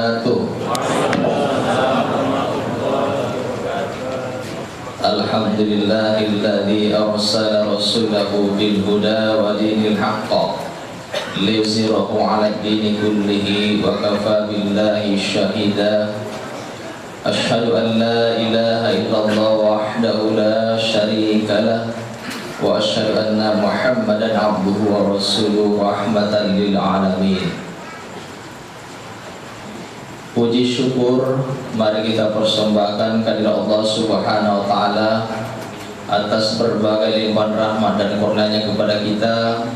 wabarakatuh. Alhamdulillahilladzi arsala rasulahu bil huda wa dinil haqq liyuzhirahu 'alad dini kullihi wa kafa billahi syahida. Asyhadu an la ilaha illallah wahdahu la syarika lah wa asyhadu anna Muhammadan abduhu wa rasuluhu rahmatan lil alamin. Puji syukur mari kita persembahkan kehadirat Allah Subhanahu wa taala atas berbagai limpahan rahmat dan kurnia-Nya kepada kita,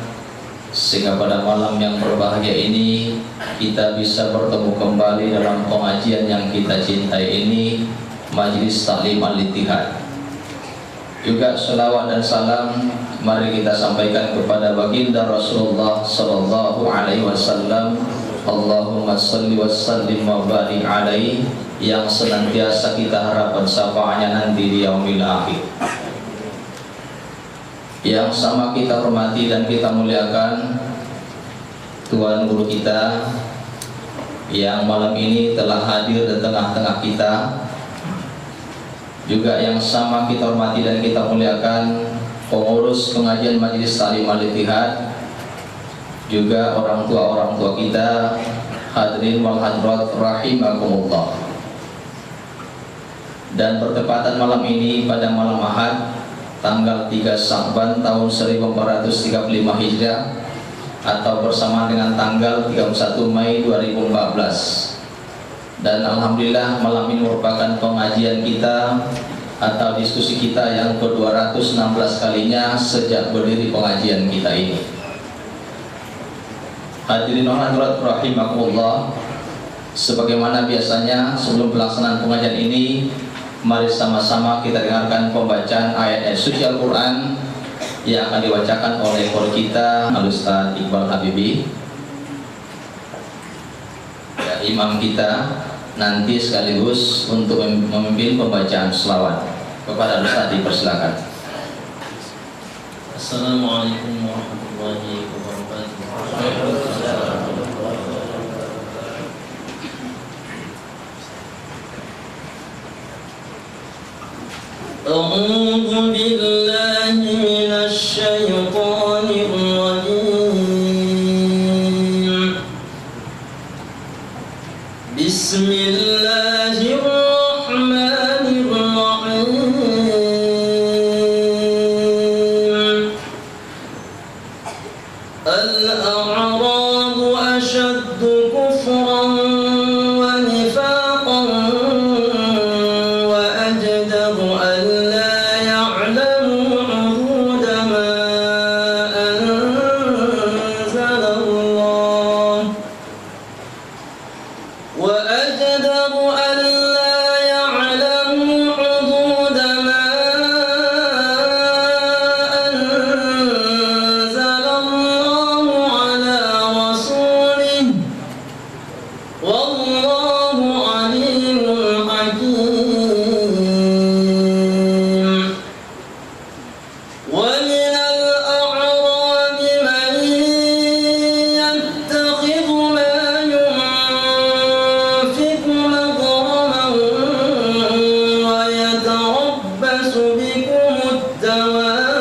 sehingga pada malam yang berbahagia ini kita bisa bertemu kembali dalam pengajian yang kita cintai ini, Majelis Taklim Al-Ittihad. Juga selawat dan salam mari kita sampaikan kepada baginda Rasulullah sallallahu alaihi wasallam. Allahumma salli wa sallim wa barik alaihi, yang senantiasa kita harapkan syafaatnya nanti di yaumil akhir. Yang sama kita hormati dan kita muliakan Tuhan Guru kita yang malam ini telah hadir di tengah-tengah kita. Juga yang sama kita hormati dan kita muliakan pengurus pengajian Majelis Taklim Al-Ittihad, juga orang tua kita, hadirin wal hadirat rahimakumullah. Dan bertepatan malam ini pada malam Ahad tanggal 3 Sya'ban tahun 1435 Hijriah atau bersamaan dengan tanggal 31 Mei 2014. Dan alhamdulillah malam ini merupakan pengajian kita atau diskusi kita yang ke-216 kalinya sejak berdiri pengajian kita ini. Hadirin hadirat rahimakumullah, sebagaimana biasanya sebelum pelaksanaan pengajian ini, mari sama-sama kita dengarkan pembacaan ayat-ayat suci Al-Quran yang akan dibacakan oleh guru kita Al-Ustaz Iqbal Habibi, ya, imam kita nanti sekaligus untuk memimpin pembacaan selawat. Kepada Al-Ustaz dipersilakan. Assalamualaikum warahmatullahi wabarakatuh. A'udzu billahi minasy syaithanir rajim. Bismillahirrahmanirrahim. Al-a'rabu ashaddu kufran wa nifaqan wa ajdaru an la ya'lamu hududa ma anzala Allah wa ajdaru an la ya'lamu hududa ma anzala Allah ala rasulih wallahu alimun hakim. Wa min al-a'rabi man yattakhidhu ma yunfiqu maghraman wa yatarabbasu bikum ad-dawa'ir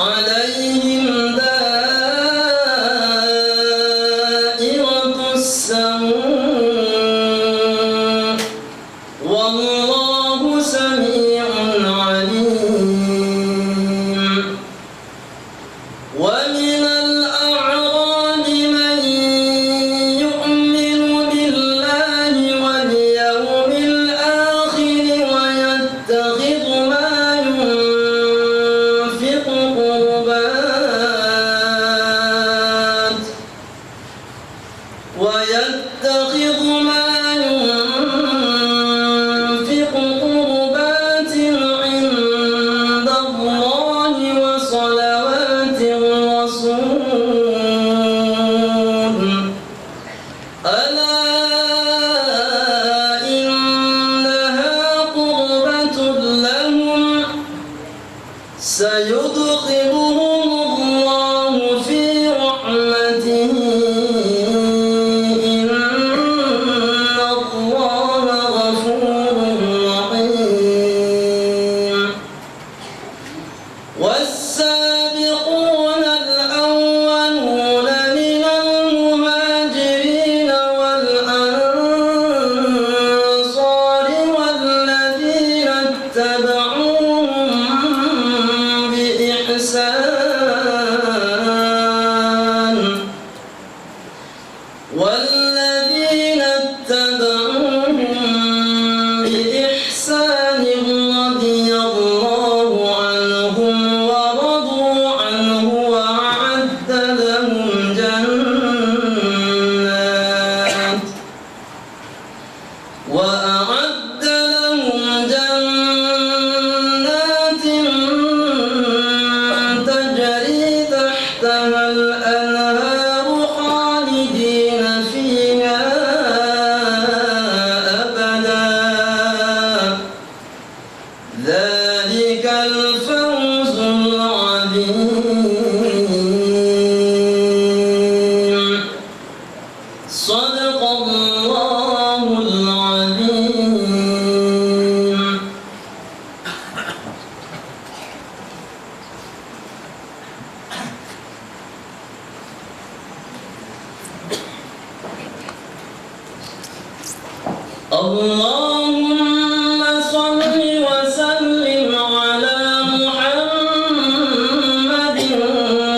alayhim da'iratus samu' wallahu sami'un alim. Wa min al-a'rabi man yu'minu billahi wal yawmil akhir wa yattakhidhu ma yunfiqu qurbat ويتخذ ما ينفق قربات عند الله وصلوات الرسول ألا إنها قربة لهم سيدخلهم الله في رحمته والذين اتبعوهم بإحسان رضي الله عنهم ورضوا عنه وأعد لهم جنات تجري تحتها الأنهار خالدين فيها أبدا ذلك الفوز العظيم صدق الله العظيم. اللهم صل وسلم على محمد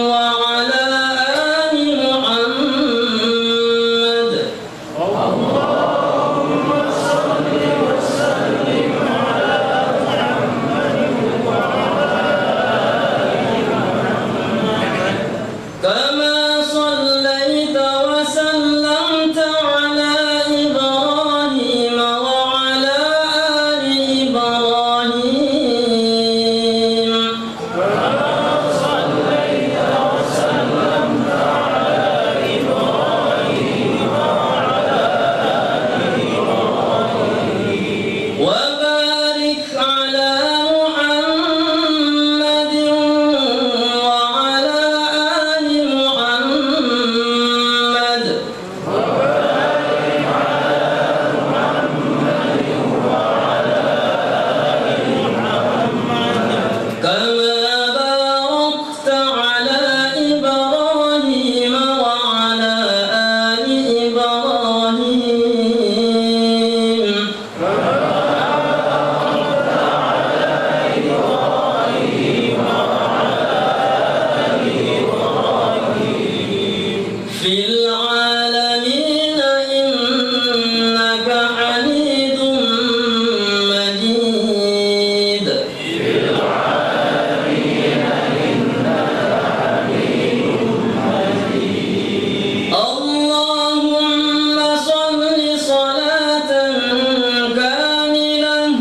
وعلى آل محمد. اللهم صل وسلم على محمد وعلى آل محمد كما صليت وسلمت على إبراهيم وعلى آل إبراهيم. كما صليت وسلمت على إبراهيم وعلى آل إبراهيم وبارك على محمد وعلى آل محمد. كما باركت على إبراهيم وعلى آل إبراهيم. في العالمين إنك حميد مجيد. اللهم صل صلاة كاملة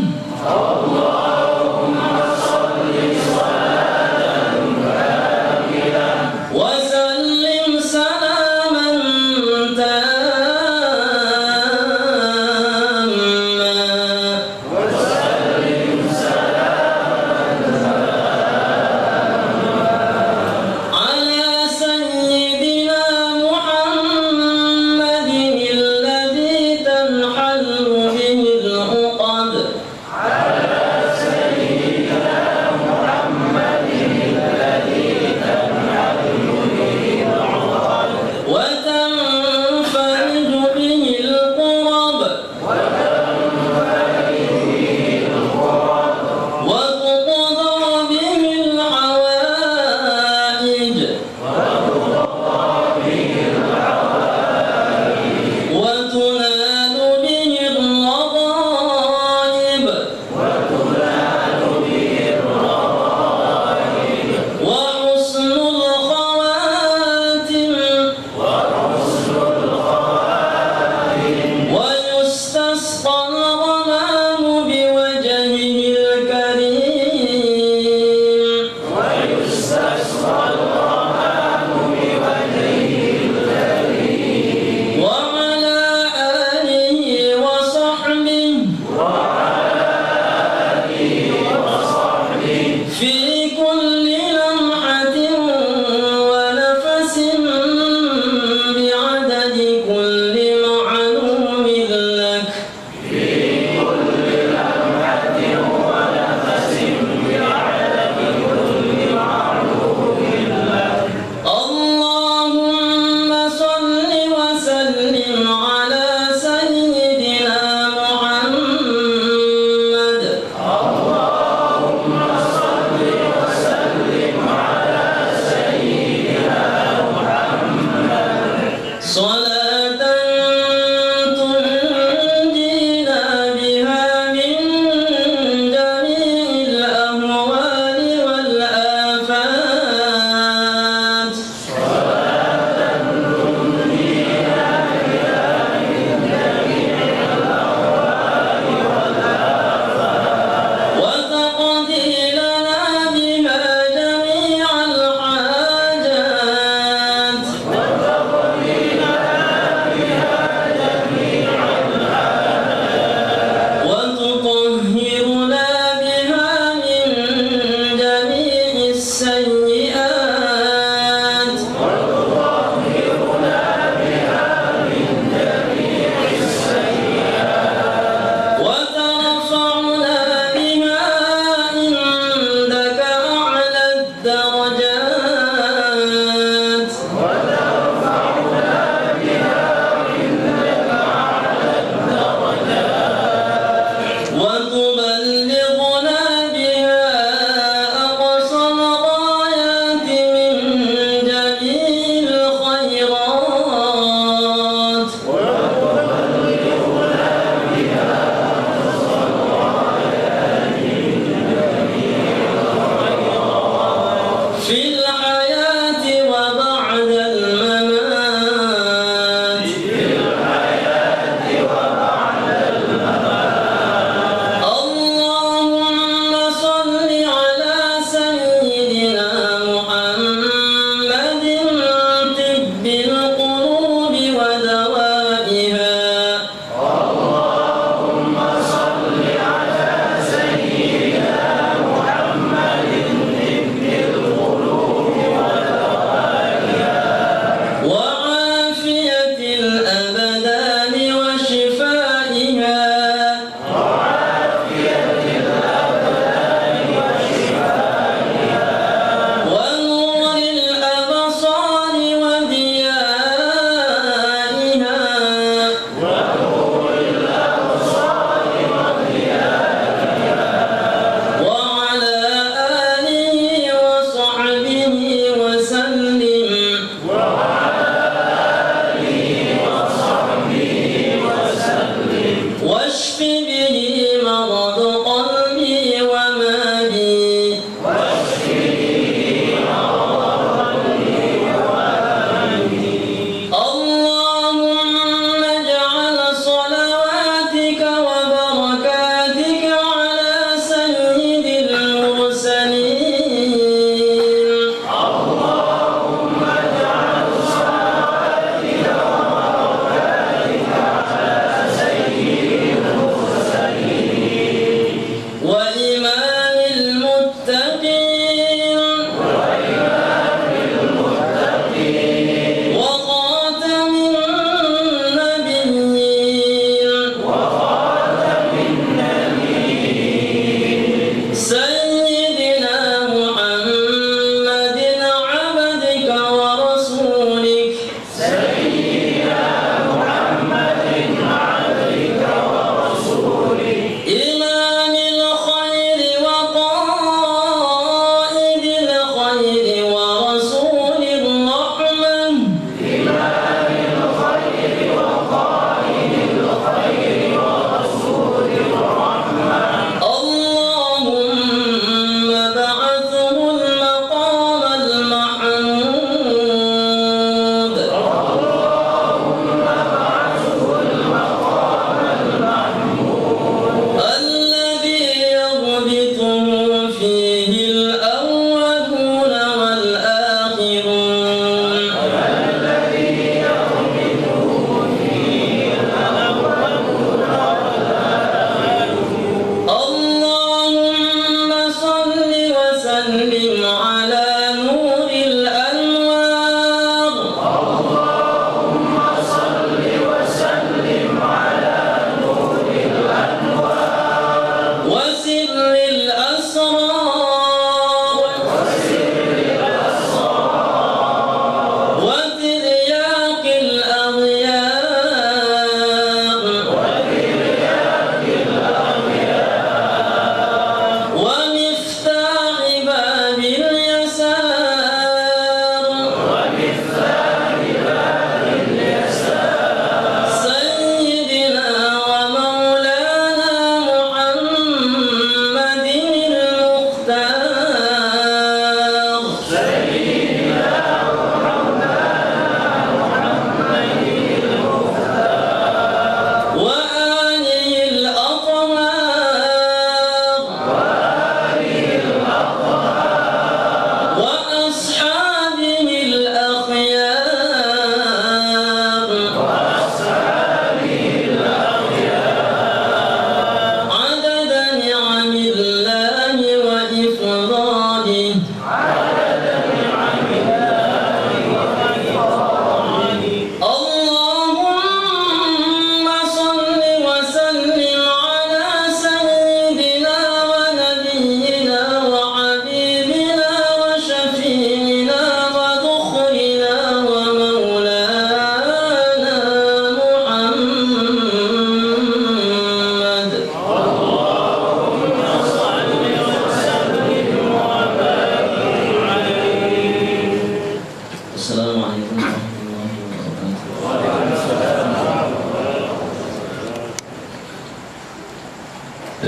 وسلم سلاما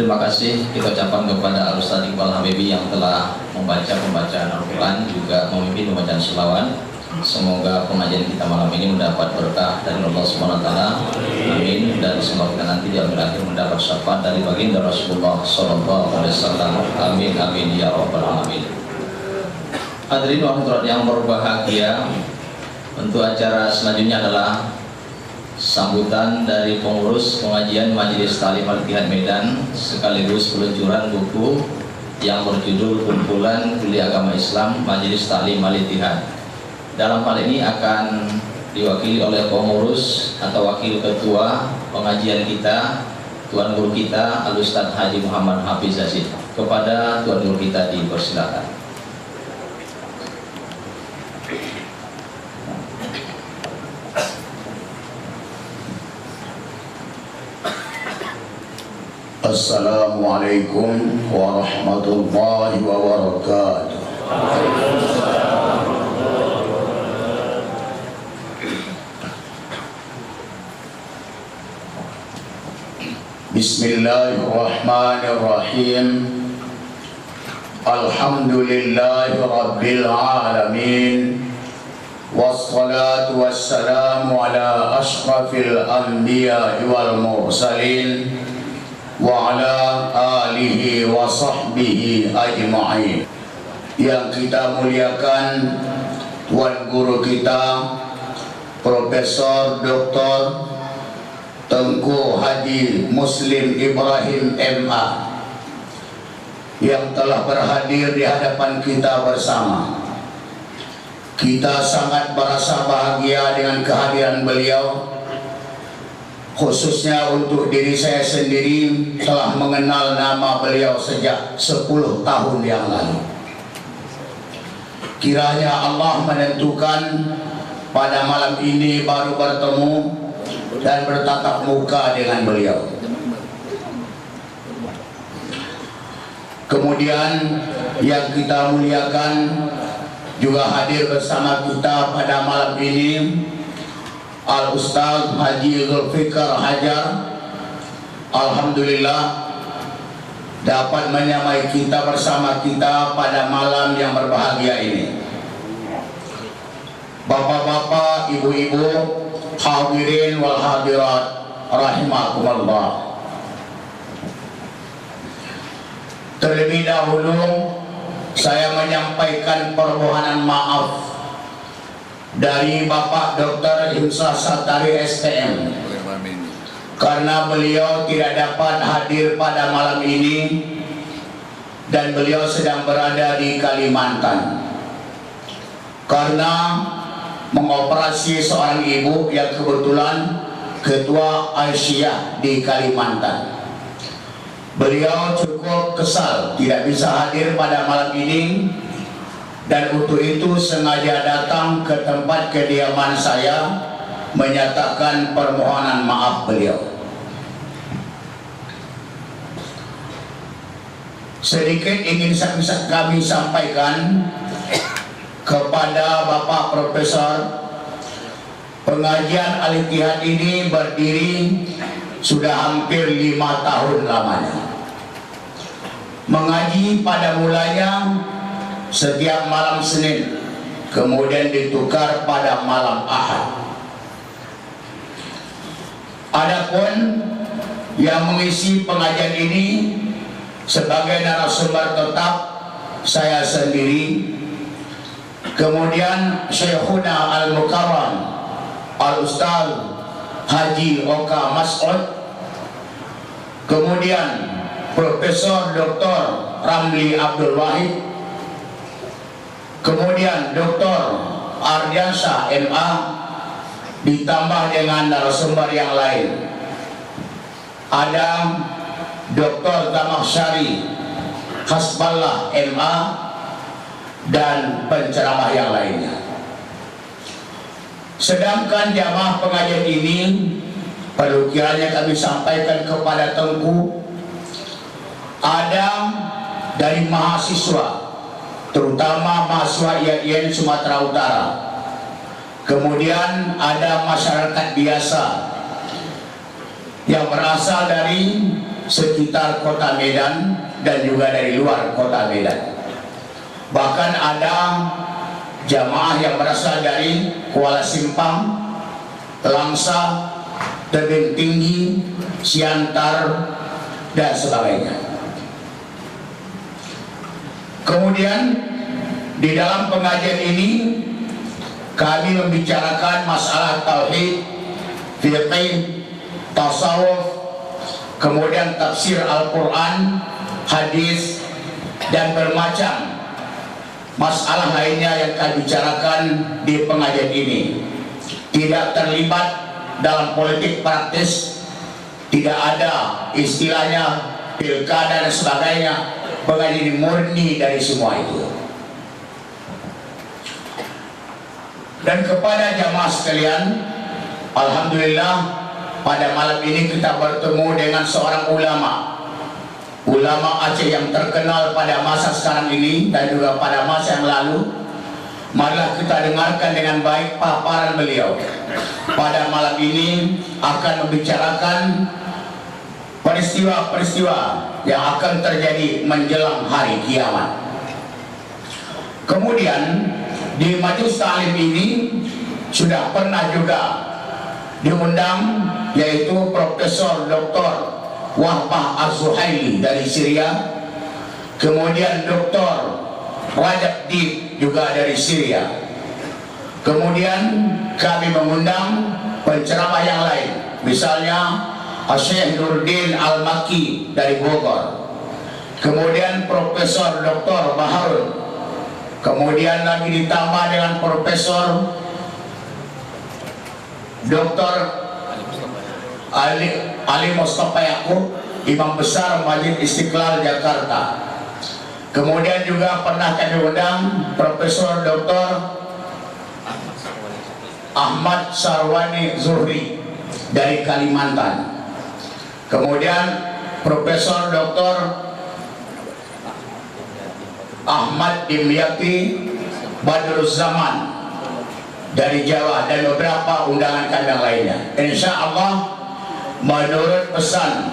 terima kasih kita ucapkan kepada Al-Ustaz Iqbal Habibi yang telah membaca pembacaan Al-Quran, juga memimpin pembacaan selawat. Semoga pengajian kita malam ini mendapat berkah dari Allah Subhanahu wa taala. Amin. Dan semoga kita nanti di akhir mendapat syafaat dari baginda Rasulullah sallallahu alaihi wasallam. Amin amin ya rabbal alamin. Hadirin hadirat yang berbahagia, untuk acara selanjutnya adalah sambutan dari pengurus pengajian Majelis Ta'lim Al-Ittihad Medan sekaligus peluncuran buku yang berjudul Kumpulan Kuliah Agama Islam Majelis Ta'lim Al-Ittihad. Dalam hal ini akan diwakili oleh pengurus atau wakil ketua pengajian kita, Tuan Guru kita Al-Ustaz Haji Muhammad Hafiz Yazid. Kepada Tuan Guru kita dipersilakan. Assalamualaikum warahmatullahi wabarakatuh. Bismillahirrahmanirrahim. Alhamdulillahi rabbil alamin. Wassalatu wassalamu ala ashrafil anbiya wal mursalin wa ala alihi wa sahbihi ajma'in. Yang kita muliakan Tuan Guru kita Profesor Dr. Tengku Haji Muslim Ibrahim MA yang telah berhadir di hadapan kita bersama. Kita sangat merasa bahagia dengan kehadiran beliau, khususnya untuk diri saya sendiri telah mengenal nama beliau sejak 10 tahun yang lalu. Kiranya Allah menentukan pada malam ini baru bertemu dan bertatap muka dengan beliau. Kemudian yang kita muliakan juga hadir bersama kita pada malam ini Al-Ustaz Haji Zulfikar Hajar. Alhamdulillah dapat menyamai kita bersama kita pada malam yang berbahagia ini. Bapak-bapak, ibu-ibu, hadirin wal hadirat rahimakumullah. Terlebih dahulu saya menyampaikan permohonan maaf dari Bapak Dr. Himsah Satari STM karena beliau tidak dapat hadir pada malam ini dan beliau sedang berada di Kalimantan karena mengoperasi seorang ibu yang kebetulan ketua Aisyah di Kalimantan. Beliau cukup kesal tidak bisa hadir pada malam ini, dan untuk itu sengaja datang ke tempat kediaman saya menyatakan permohonan maaf beliau. Sedikit ingin kami sampaikan kepada Bapak Profesor. Pengajian Al-Ittihad ini berdiri sudah hampir 5 tahun lamanya. Mengaji pada mulanya setiap malam Senin, kemudian ditukar pada malam Ahad. Adapun yang mengisi pengajian ini sebagai narasumber tetap saya sendiri, kemudian Syekhuna Al-Mukarram Al-Ustaz Haji Oka Mas'ud, kemudian Profesor Dr. Ramli Abdul Wahid, kemudian Dr. Ardiansyah MA, ditambah dengan narasumber yang lain. Ada Dr. Tamasyari Hasballah MA dan penceramah yang lainnya. Sedangkan jamaah pengajian ini perlu kiranya kami sampaikan kepada Tengku, ada dari mahasiswa, terutama mahasiswa IAIN Sumatera Utara, kemudian ada masyarakat biasa yang berasal dari sekitar kota Medan dan juga dari luar kota Medan. Bahkan ada jamaah yang berasal dari Kuala Simpang, Langsa, Tebing Tinggi, Siantar, dan sebagainya. Kemudian di dalam pengajian ini kami membicarakan masalah tauhid, fiqh, tasawuf, kemudian tafsir Al-Quran, hadis, dan bermacam masalah lainnya yang kami bicarakan di pengajian ini. Tidak terlibat dalam politik praktis, tidak ada istilahnya pilkada dan sebagainya. Pengajian ini murni dari semua itu. Dan kepada jamaah sekalian, alhamdulillah pada malam ini kita bertemu dengan seorang ulama Aceh yang terkenal pada masa sekarang ini dan juga pada masa yang lalu. Marilah kita dengarkan dengan baik paparan beliau. Pada malam ini akan membicarakan peristiwa-peristiwa yang akan terjadi menjelang hari kiamat. Kemudian di majelis ta'lim ini sudah pernah juga diundang, yaitu Profesor Dr. Wahbah Az-Zuhaili dari Syria, kemudian Dr. Rajab Dib juga dari Syria. Kemudian kami mengundang penceramah yang lain, misalnya Syekh Nurdin Al-Maki dari Bogor, kemudian Profesor Dr. Baharul, kemudian lagi ditambah dengan Profesor Dr. Ali Mustafa Yaqub, Imam Besar Masjid Istiqlal Jakarta. Kemudian juga pernah kami undang Profesor Dr. Ahmad Sarwani Zuhri dari Kalimantan. Kemudian Profesor Dr. Ahmad Dimyati Badruzzaman dari Jawa, dan beberapa undangan kami yang lainnya. Insya Allah menurut pesan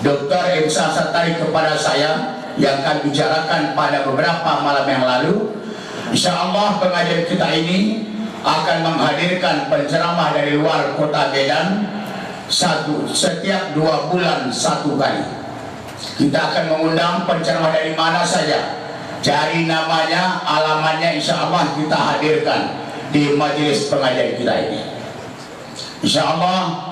Dr. Imsa Satari kepada saya yang kami bicarakan pada beberapa malam yang lalu, insya Allah pengajian kita ini akan menghadirkan penceramah dari luar kota Medan setiap 2 bulan 1 kali. Kita akan mengundang penceramah dari mana saja, cari namanya, alamatnya, insya Allah kita hadirkan di majelis pengajian kita ini. Insya Allah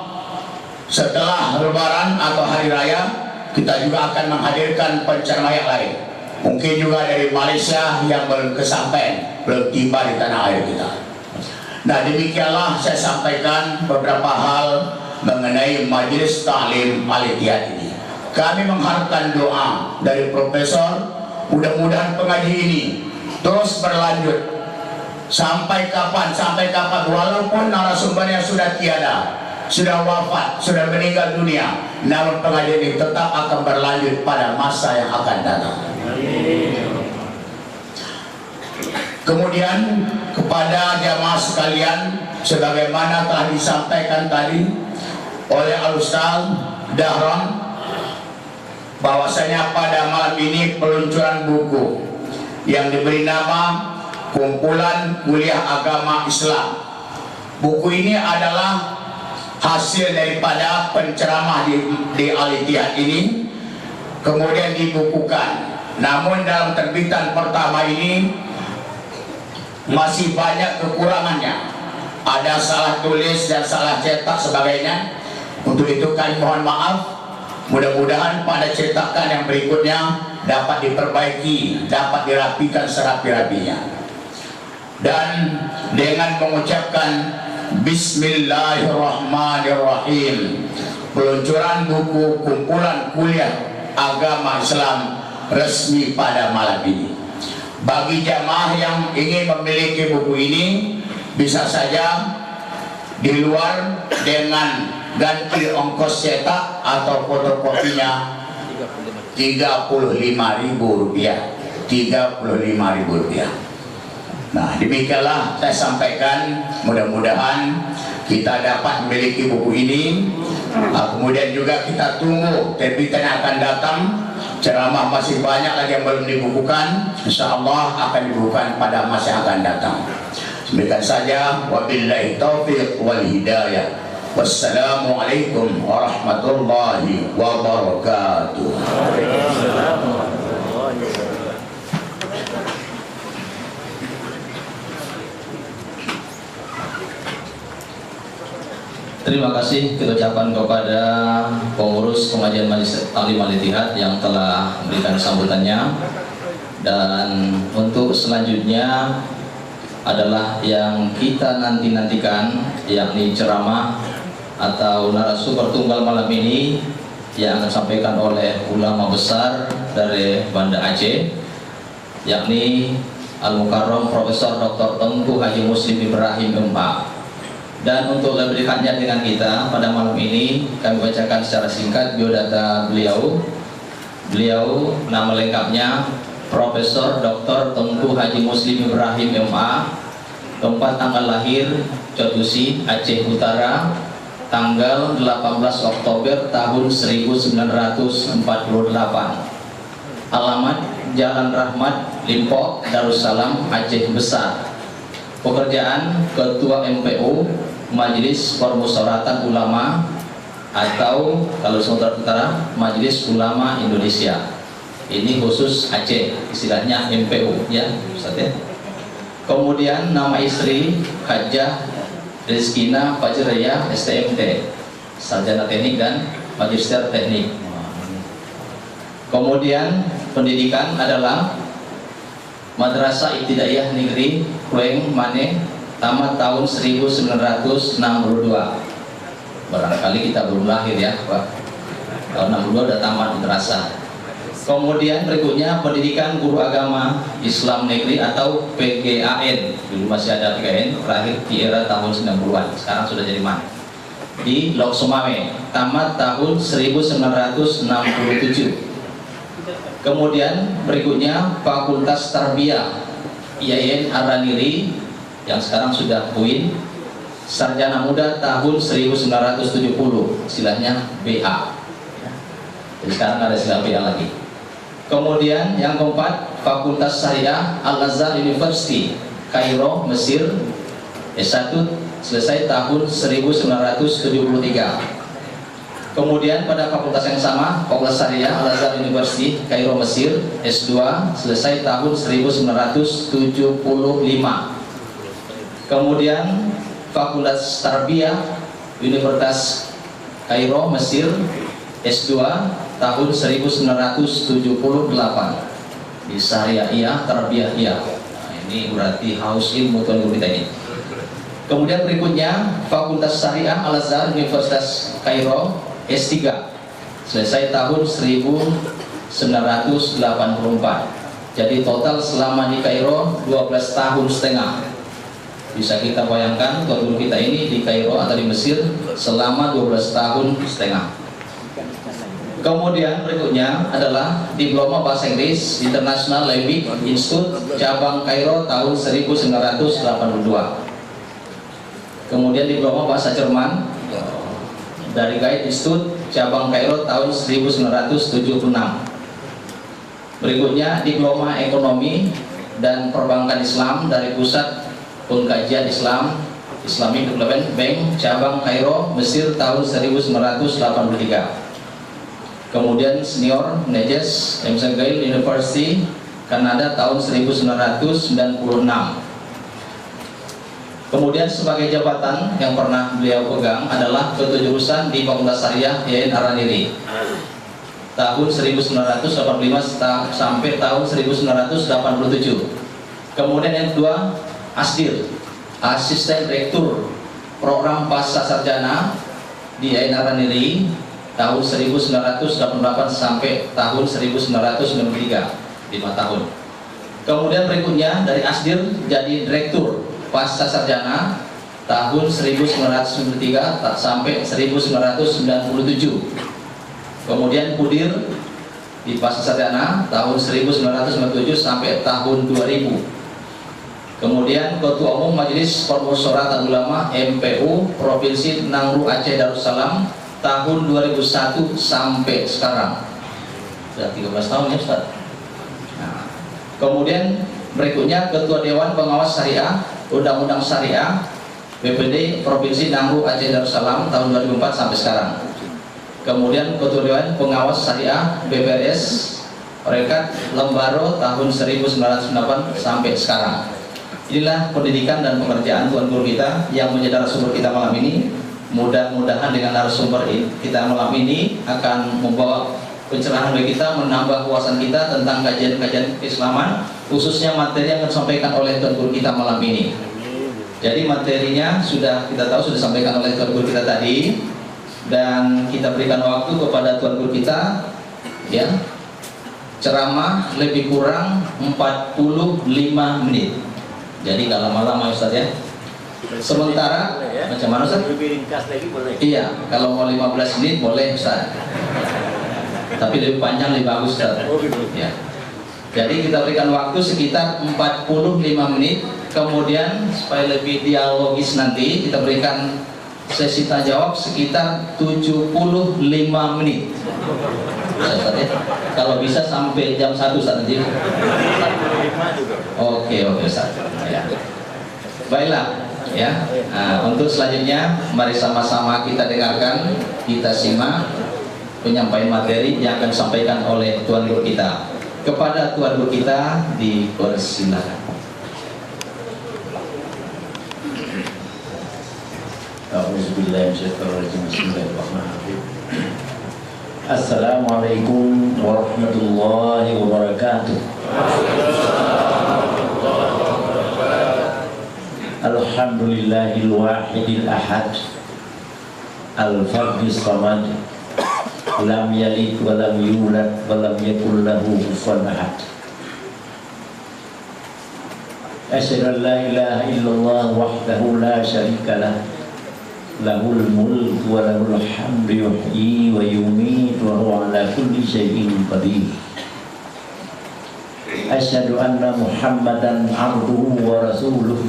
setelah Lebaran atau Hari Raya kita juga akan menghadirkan penceramah yang lain, mungkin juga dari Malaysia yang belum kesampaian, belum tiba di tanah air kita. Nah, demikianlah saya sampaikan beberapa hal mengenai majelis ta'lim Al-Ittihad ini. Kami mengharapkan doa dari Profesor, mudah-mudahan pengaji ini terus berlanjut sampai kapan, walaupun narasumbernya sudah tiada, sudah wafat, sudah meninggal dunia, namun pengajian ini tetap akan berlanjut pada masa yang akan datang. Kemudian kepada jamaah sekalian, sebagaimana telah disampaikan tadi oleh Al-Ustaz Dahron, bahwasanya pada malam ini peluncuran buku yang diberi nama Kumpulan Kuliah Agama Islam. Buku ini adalah hasil daripada penceramah di Al-Ittihad ini, kemudian dibukukan. Namun dalam terbitan pertama ini masih banyak kekurangannya, ada salah tulis dan salah cetak sebagainya. Untuk itu kami mohon maaf. Mudah-mudahan pada cetakan yang berikutnya dapat diperbaiki, dapat dirapikan serapi-rapinya. Dan dengan mengucapkan Bismillahirrahmanirrahim, peluncuran buku Kumpulan Kuliah Agama Islam resmi pada malam ini. Bagi jamaah yang ingin memiliki buku ini, bisa saja di luar dengan ganti ongkos cetak atau fotokopinya Rp35.000. Rp35.000. Nah, demikianlah saya sampaikan. Mudah-mudahan kita dapat memiliki buku ini Kemudian juga kita tunggu terbitan yang akan datang. Ceramah masih banyak lagi yang belum dibukukan. Insya Allah akan dibukukan pada masa yang akan datang. Demikian saja. Wabillahi taufiq wal hidayah. Wassalamualaikum warahmatullahi wabarakatuh. Terima kasih kita ucapkan kepada pengurus pengajian Majelis Taklim Al-Ittihad yang telah memberikan sambutannya. Dan untuk selanjutnya adalah yang kita nantikan, yakni ceramah atau narasumber tunggal malam ini yang akan disampaikan oleh ulama besar dari Banda Aceh, yakni Al-Mukarram Profesor Dr. Tengku Haji Muslim Ibrahim MA. Dan untuk lebih dekatnya dengan kita pada malam ini, kami bacakan secara singkat biodata beliau. Beliau nama lengkapnya Profesor Dr. Tengku Haji Muslim Ibrahim MA. Tempat tanggal lahir Cotusi, Aceh Utara, tanggal 18 Oktober tahun 1948. Alamat Jalan Rahmat, Limpok, Darussalam, Aceh Besar. Pekerjaan Ketua MPU Majelis Permusyawaratan Ulama, atau kalau Sumatera Utara Majelis Ulama Indonesia. Ini khusus Aceh, istilahnya MPU ya, Ustaz ya. Kemudian nama istri Hajjah Rizkina Fajraya STMT, Sarjana Teknik dan Magister Teknik. Kemudian pendidikan adalah Madrasah Ibtidaiyah Negeri Kueng Mane, tamat tahun 1962. Barangkali kita belum lahir ya, Pak. Tahun 62 udah tamat madrasah. Kemudian berikutnya pendidikan guru agama Islam negeri atau PGAN. Dulu masih ada PGAN, terakhir di era tahun 90-an. Sekarang sudah jadi MAN. Di Lok Sumawe, tamat tahun 1967. Kemudian berikutnya Fakultas Tarbiyah IAIN Ar-Raniri yang sekarang sudah UIN, sarjana muda tahun 1970, istilahnya BA. Jadi sekarang ada istilah BA lagi. Kemudian yang keempat Fakultas Syariah Al-Azhar University Kairo, Mesir, S1 selesai tahun 1973. Kemudian pada fakultas yang sama, Fakultas Syariah Al-Azhar University Kairo, Mesir, S2 selesai tahun 1975. Kemudian Fakultas Tarbiyah Universitas Kairo, Mesir, S2 tahun 1978 di Syariah Tarbiyah. Nah, ini berarti haus ilmu tuan guru kita ini. Kemudian berikutnya Fakultas Syariah Al-Azhar Universitas Kairo, S3 selesai tahun 1984. Jadi total selama di Kairo 12 tahun setengah. Bisa kita bayangkan tuan guru kita ini di Kairo atau di Mesir selama 12 tahun setengah. Kemudian berikutnya adalah Diploma Bahasa Inggris International Leibniz Institute cabang Kairo tahun 1982. Kemudian Diploma Bahasa Jerman dari Guide Institute cabang Kairo tahun 1976. Berikutnya Diploma Ekonomi dan Perbankan Islam dari Pusat Pengkajian Islam Islamic Development Bank cabang Kairo, Mesir tahun 1983. Kemudian Senior Nejes McGill University Kanada tahun 1996. Kemudian sebagai jabatan yang pernah beliau pegang adalah ketua jurusan di Fakultas Syariah IAIN Ar-Raniri tahun 1985 sampai tahun 1987. Kemudian yang kedua Asdir, Asisten Rektur Program Pasca Sarjana di IAIN Ar-Raniri tahun 1988 sampai tahun 1993, 5 tahun. Kemudian berikutnya dari Asdir jadi Direktur Pasca Sarjana tahun 1993 sampai 1997. Kemudian Pudir di Pasca Sarjana tahun 1997 sampai tahun 2000. Kemudian Ketua Umum Majelis Permusyawaratan Ulama MPU Provinsi Nangru Aceh Darussalam tahun 2001 sampai sekarang. Sudah 13 tahun ya Ustaz. Nah, kemudian berikutnya Ketua Dewan Pengawas Syariah Undang-Undang Syariah BPD Provinsi Nangru Aceh Darussalam tahun 2004 sampai sekarang. Kemudian Ketua Dewan Pengawas Syariah BPRS Rekat Lembaro tahun 1998 sampai sekarang. Inilah pendidikan dan pekerjaan Tuan Guru kita yang menjadi narasumber kita malam ini. Mudah-mudahan dengan narasumber kita malam ini akan membawa pencerahan bagi kita, menambah wawasan kita tentang kajian-kajian keislaman, khususnya materi yang akan disampaikan oleh Tuan Guru kita malam ini. Jadi materinya sudah kita tahu, sudah disampaikan oleh Tuan Guru kita tadi, dan kita berikan waktu kepada Tuan Guru kita ya, ceramah lebih kurang 45 menit. Jadi nggak lama-lama Ustaz ya. Sementara macam mana Ustaz? Lebih ringkas lagi boleh? Iya, kalau mau 15 menit boleh Ustaz. Tapi lebih panjang lebih bagus Ustaz. Ya. Jadi kita berikan waktu sekitar 45 menit. Kemudian supaya lebih dialogis nanti kita berikan sesi tanya jawab sekitar 75 menit. Ustaz ya. Kalau bisa sampai jam 1 Ustaz nanti. Oke Ustaz. Ya. Baiklah ya. Nah, untuk selanjutnya mari sama-sama kita dengarkan, kita simak penyampaian materi yang akan disampaikan oleh Tuan Guru kita. Kepada Tuan Guru kita dipersilakan. Assalamualaikum warahmatullahi wabarakatuh. Alhamdulillahil wahidil ahad, al-fardis samad, lam yalid wa lam yulad wa lam yakul lahu kufuwan ahad. Asyhadu an la ilaha illallah wahdahu la syarika lah, lahul mulku wa lahul hamdu yuhyi wa yumiitu wa huwa ala kulli syai'in qadir. Asyhadu anna Muhammadan abduhu wa rasuluh,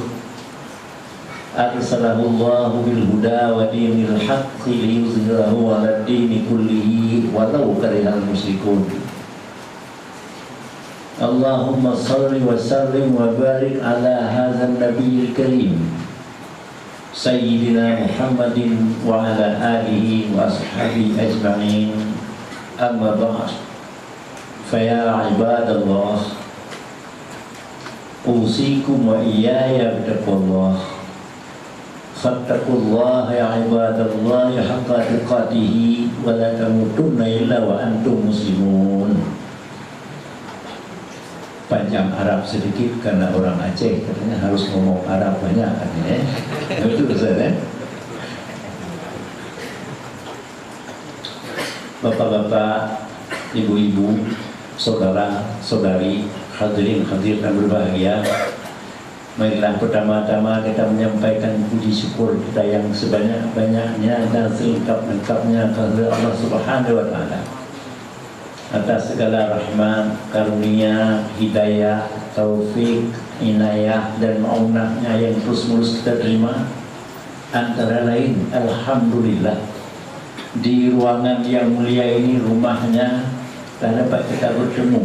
arsalahu Allahu bil huda wa dinil haqqi liyuzhirahu 'ala ad-dini kullihi walau karihal musyrikun. Allahumma shalli wa sallim wa barik ala hadzal nabiyil karim Sayyidina Muhammadin wa ala alihi wa ashabihi ajma'in. Amma ba'd. Faya ibadallah, usikum wa iyaya bitaqwallah. Fattaqullaha ya ibadallah haqqa tuqatih wa la tamutunna illa wa antum muslimun. Panjang Arab sedikit karena orang Aceh katanya harus ngomong Arab banyak katanya. Betul Ustaz. Bapak-bapak, ibu-ibu, saudara-saudari, hadirin hadirat yang berbahagia, marilah pertama-tama kita menyampaikan puji syukur kita yang sebanyak-banyaknya dan selengkap-lengkapnya kepada Allah Subhanahu wa Ta'ala atas segala rahmat, karunia, hidayah, taufik, inayah dan maunahnya yang terus-menerus kita terima. Antara lain, alhamdulillah, di ruangan yang mulia ini, rumahnya, tak dapat kita bertemu,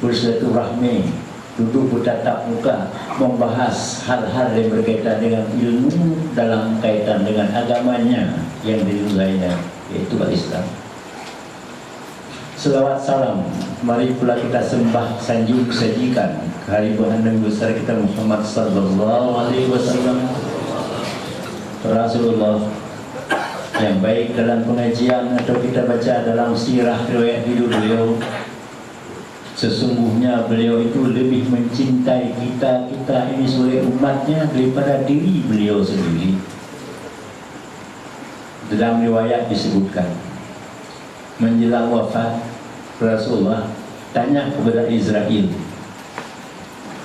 bersilaturahmi, duduk bertatap muka, membahas hal-hal yang berkaitan dengan ilmu dalam kaitan dengan agamanya yang diridhoinya, yaitu Islam. Selawat salam mari pula kita sembah sanjung sajikan kehadiran Nabi besar kita Muhammad sallallahu alaihi wasallam, Rasulullah yang baik dalam pengajian atau kita baca dalam sirah riwayat hidup beliau. Sesungguhnya beliau itu lebih mencintai kita ini sebagai umatnya daripada diri beliau sendiri. Dalam riwayat disebutkan menjelang wafat Rasulullah tanya kepada Israel,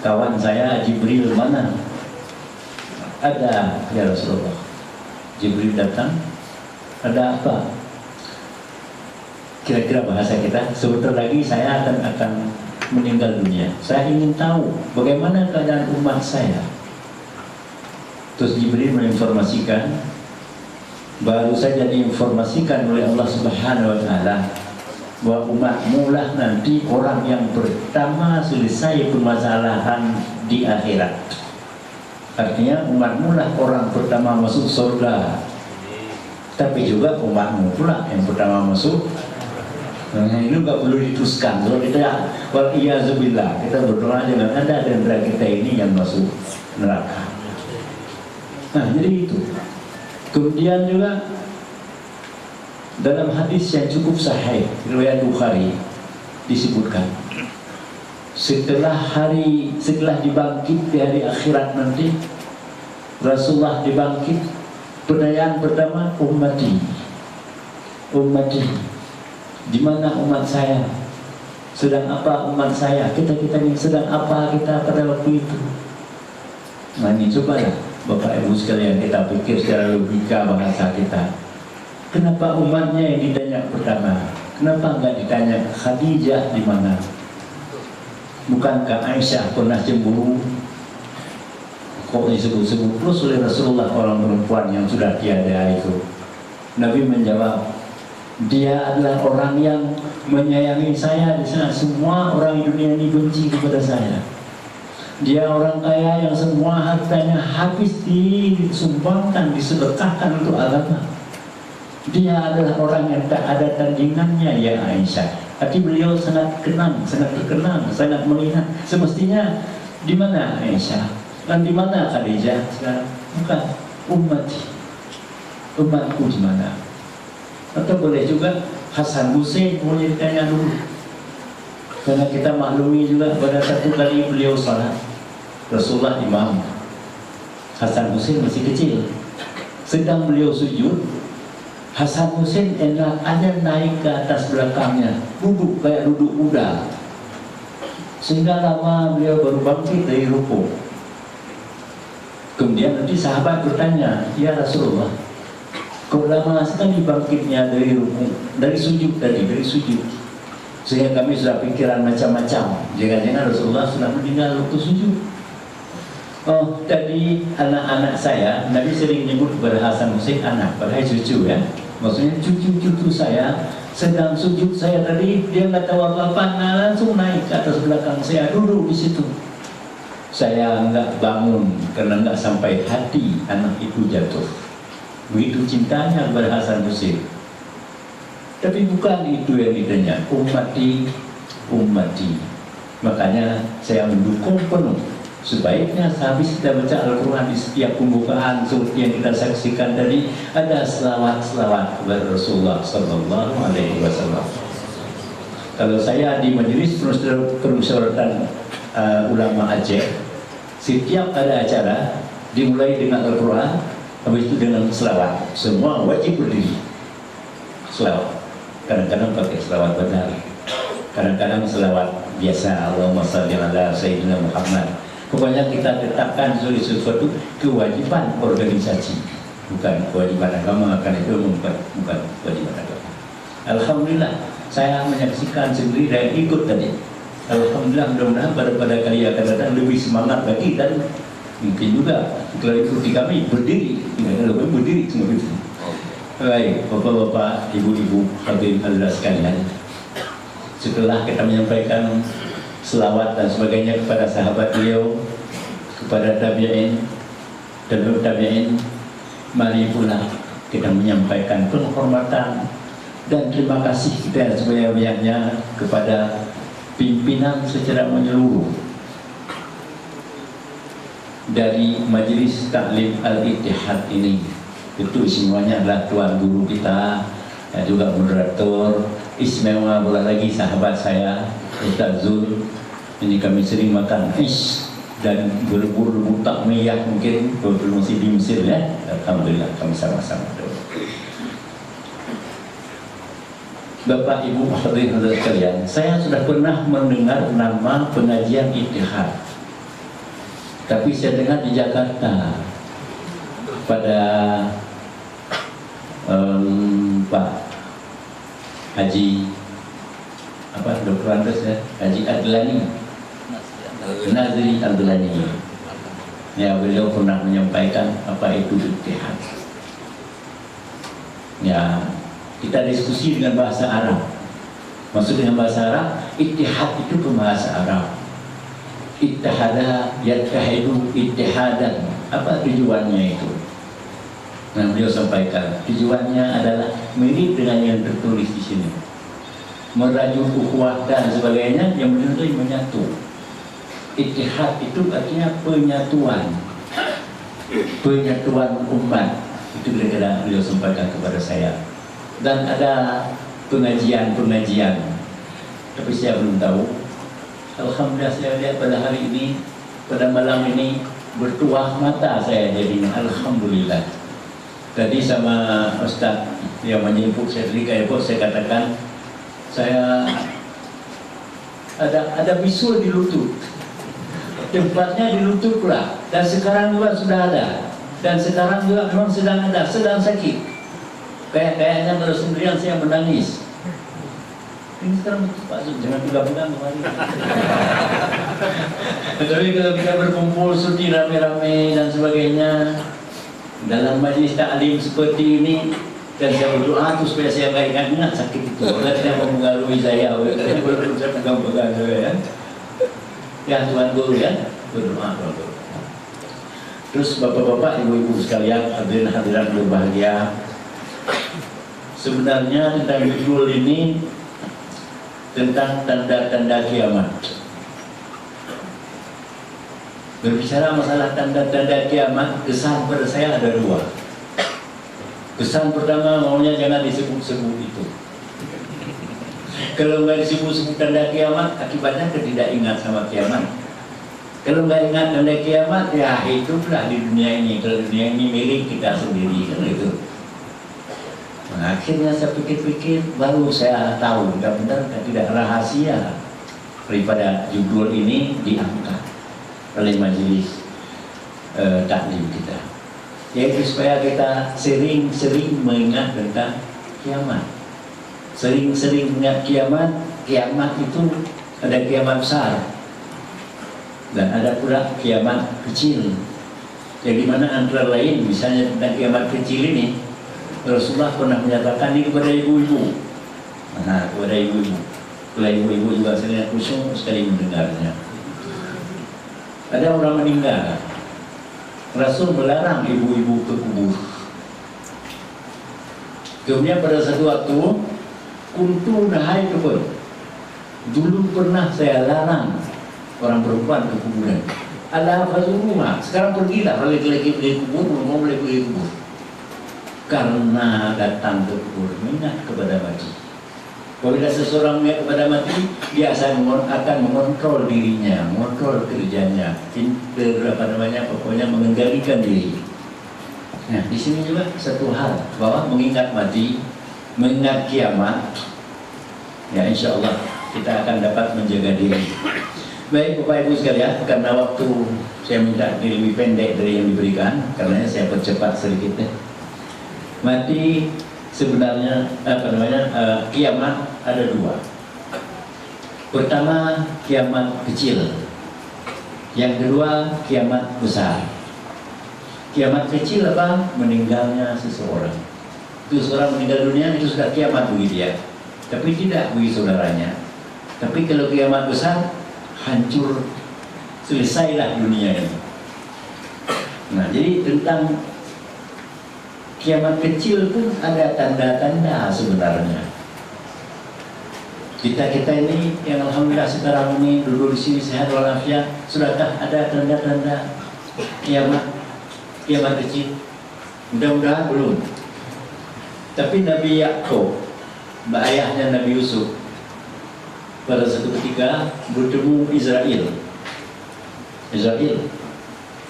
kawan saya Jibril mana? Ada ya Rasulullah. Jibril datang, ada apa? Kira-kira bahasa kita, sebentar lagi saya akan meninggal dunia. Saya ingin tahu bagaimana keadaan umat saya. Terus Jibril menginformasikan baru saja diinformasikan oleh Allah Subhanahu wa Ta'ala bahwa umatmu lah nanti orang yang pertama selesai permasalahan di akhirat. Artinya umatmu lah orang pertama masuk surga, tapi juga umatmu pula yang pertama masuk. Nah, ini nggak perlu diteruskan. Kalau kita wal-iyazubillah, kita berdoa jangan ada di antara kita ini yang masuk neraka. Nah, jadi itu. Kemudian juga dalam hadis yang cukup sahih riwayat Bukhari disebutkan setelah dibangkit di hari akhirat nanti, Rasulullah dibangkit, pertanyaan pertama, ummati, di mana umat saya? Sedang apa umat saya? Kita ini sedang apa kita pada waktu itu? Nah, ini cobalah Bapak Ibu sekalian kita pikir secara logika bahasa kita. Kenapa umatnya yang ditanya pertama? Kenapa enggak ditanya Khadijah di mana? Bukankah Aisyah pernah cemburu? Kok disebut-sebut terus oleh Rasulullah orang perempuan yang sudah tiada itu? Nabi menjawab, dia adalah orang yang menyayangi saya di sana. Semua orang dunia ini benci kepada saya. Dia orang kaya yang semua hartanya habis disumbangkan, disedekahkan untuk agama. Dia adalah orang yang tak ada tandingannya, ya Aisyah. Hati beliau sangat kenang, sangat terkenang, sangat melihat. Semestinya di mana Aisyah dan di mana Khadijah sekarang? Bukan umatku di mana? Atau boleh juga Hasan Hussein boleh ditanya dulu, karena kita maklumi juga pada satu kali beliau salat, Rasulullah imam, Hasan Hussein masih kecil, sedang beliau sujud, Hasan Hussein enak aja naik ke atas belakangnya, duduk kayak duduk kuda, sehingga lama beliau baru bangkit dari rukuk. Kemudian nanti sahabat bertanya, ya Rasulullah, kok lama sekali bangkitnya dari rukuk, dari sujud tadi, dari sujud, sehingga kami sudah pikiran macam-macam. Jangan-jangan Rasulullah sudah meninggal waktu sujud. Oh, tadi anak-anak saya, Nabi sering menyebut kepada Hasan Hussein anak, padahal cucu ya. Maksudnya cucu-cucu saya sedang sujud saya tadi, dia nggak tahu apa-apa, langsung naik ke atas belakang saya, duduk di situ. Saya nggak bangun karena nggak sampai hati anak itu jatuh. Begitu cintanya kepada Hasan Hussein. Tapi bukan itu yang ditanya, ummati. Makanya saya mendukung penuh. Sebaiknya sehabis kita baca Al-Quran di setiap pembukaan seperti yang kita saksikan tadi, ada selawat-selawat kepada Rasulullah Sallallahu Alaihi Wasallam. Kalau saya di majelis permusyawaratan ulama Aceh, setiap ada acara dimulai dengan Al-Quran, habis itu dengan selawat. Semua wajib berdiri selawat. Kadang-kadang pakai selawat benar, kadang-kadang selawat biasa, Allahumma shalli ala Sayyidina Muhammad. Pokoknya kita tetapkan sesuatu kewajiban organisasi, bukan kewajiban agama, karena itu bukan kewajiban agama. Alhamdulillah, saya menyaksikan sendiri dan ikut tadi. Alhamdulillah, mudah-mudahan pada kali akan datang lebih semangat lagi, dan mungkin juga kalau ikuti kami berdiri, tidak ada berdiri semua itu. Baik, bapak-bapak, ibu-ibu, hadirin hadirat sekalian, setelah kita menyampaikan selawat dan sebagainya kepada sahabat beliau, kepada tabi'in dan tabi'in, mari pula kita menyampaikan penghormatan dan terima kasih kita sebanyak-banyaknya kepada pimpinan secara menyeluruh dari Majelis Taklim Al-Ittihad ini. Itu semuanya adalah tuan guru kita dan juga moderator. Istimewa pula lagi sahabat saya Ustaz Zul. Ini kami sering makan fish dan berebut-rebut takmiyah mungkin waktu masih di Mesir ya. Alhamdulillah kami sama-sama. Bapak Ibu hadirin hadirat sekalian, saya sudah pernah mendengar nama pengajian Ittihad, tapi saya dengar di Jakarta pada Pak Haji Dr. Andes ya, Haji Adlani, Nazri Adlani. Ya, beliau pernah menyampaikan apa itu Ittihad. Ya, kita diskusi dengan bahasa Arab. Maksud dengan bahasa Arab, ittihad itu bahasa Arab. Ittihada yattahidu ittihadan. Apa tujuannya itu? Nah, beliau sampaikan tujuannya adalah mirip dengan yang tertulis di sini. Merajuk ukhuwah dan sebagainya yang benar-benar menyatu. Ittihad itu artinya penyatuan. Penyatuan umat. Itu kira-kira beliau sampaikan kepada saya. Dan ada pengajian-pengajian, tapi saya belum tahu. Alhamdulillah saya lihat pada hari ini, pada malam ini bertuah mata saya jadinya. Alhamdulillah. Tadi sama Ustaz yang menjemput saya tadi saya katakan saya ada bisul di lutut. Tempatnya di lutut pula. Dan sekarang juga sudah ada. Dan sekarang juga memang sedang ada, sedang sakit. Kayaknya kalau sendirian saya menangis. Ini sekarang Pak Zul, jangan pegang-pegang kemarin. Tapi kalau kita berkumpul suci rame-rame dan sebagainya dalam majlis taklim seperti ini, dan saya berdoa tuh supaya saya nggak ingat sakit itu. Orang tidak mau mengalami saya, walaupun saya pegang-pegang saya. Ya Tuhan guru ya, berdoa dulu. Terus bapak-bapak, ibu-ibu sekalian, hadirin hadirat berbahagia. Sebenarnya tentang judul ini tentang tanda-tanda kiamat. Berbicara masalah tanda-tanda kiamat, kesan pada saya ada dua. Kesan pertama, maunya jangan disebut-sebut itu. Kalau nggak disebut-sebut tanda kiamat, akibatnya tidak ingat sama kiamat. Kalau nggak ingat tanda kiamat, ya hiduplah di dunia ini. Kalau dunia ini milik kita sendiri, kan gitu. Nah, akhirnya saya pikir-pikir, baru saya tahu benar-benar tidak rahasia daripada judul ini diangkat oleh majelis taklim kita, yaitu supaya kita sering-sering mengingat tentang kiamat. Sering-sering ingat kiamat. Kiamat itu ada kiamat besar dan ada pula kiamat kecil. Jadi mana antara lain misalnya tentang kiamat kecil ini, Rasulullah pernah menyatakan ini kepada ibu-ibu. Nah, kepada ibu-ibu. Kepada ibu-ibu juga saya khusyuk sekali mendengarnya. Ada orang meninggal, Rasul melarang ibu-ibu ke kubur. Kemudian pada satu waktu, kuntu nahai kubur. Dulu pernah saya larang orang perempuan ke kuburan. Ala fazuruha. Sekarang pergilah lagi-lagi pergi kubur, mau pergi kubur. Karena datang ke kubur minat kepada mati. Apabila seseorang minat kepada mati, dia akan mengontrol dirinya, mengontrol kerjanya, pokoknya mengendalikan diri. Nah, di sini juga satu hal bahwa mengingat mati, mengingat kiamat, ya insya Allah kita akan dapat menjaga diri. Baik Bapak Ibu sekalian, karena waktu saya minta lebih pendek dari yang diberikan, karena saya percepat sedikit. Mati sebenarnya kiamat ada dua. Pertama kiamat kecil, yang kedua kiamat besar. Kiamat kecil apa? Meninggalnya seseorang. Itu seorang meninggal dunia itu sudah kiamat bagi dia, tapi tidak bagi saudaranya. Tapi kalau kiamat besar, hancur, selesailah dunia ini. Nah, jadi tentang kiamat kecil pun ada tanda-tanda sebenarnya. Kita ini yang alhamdulillah sekarang ini duduk di sini sehat walafiat, sudahkah ada tanda-tanda kiamat kecil? Mudah-mudahan belum. Tapi Nabi Yakub, ayahnya Nabi Yusuf, pada satu ketika bertemu Israel,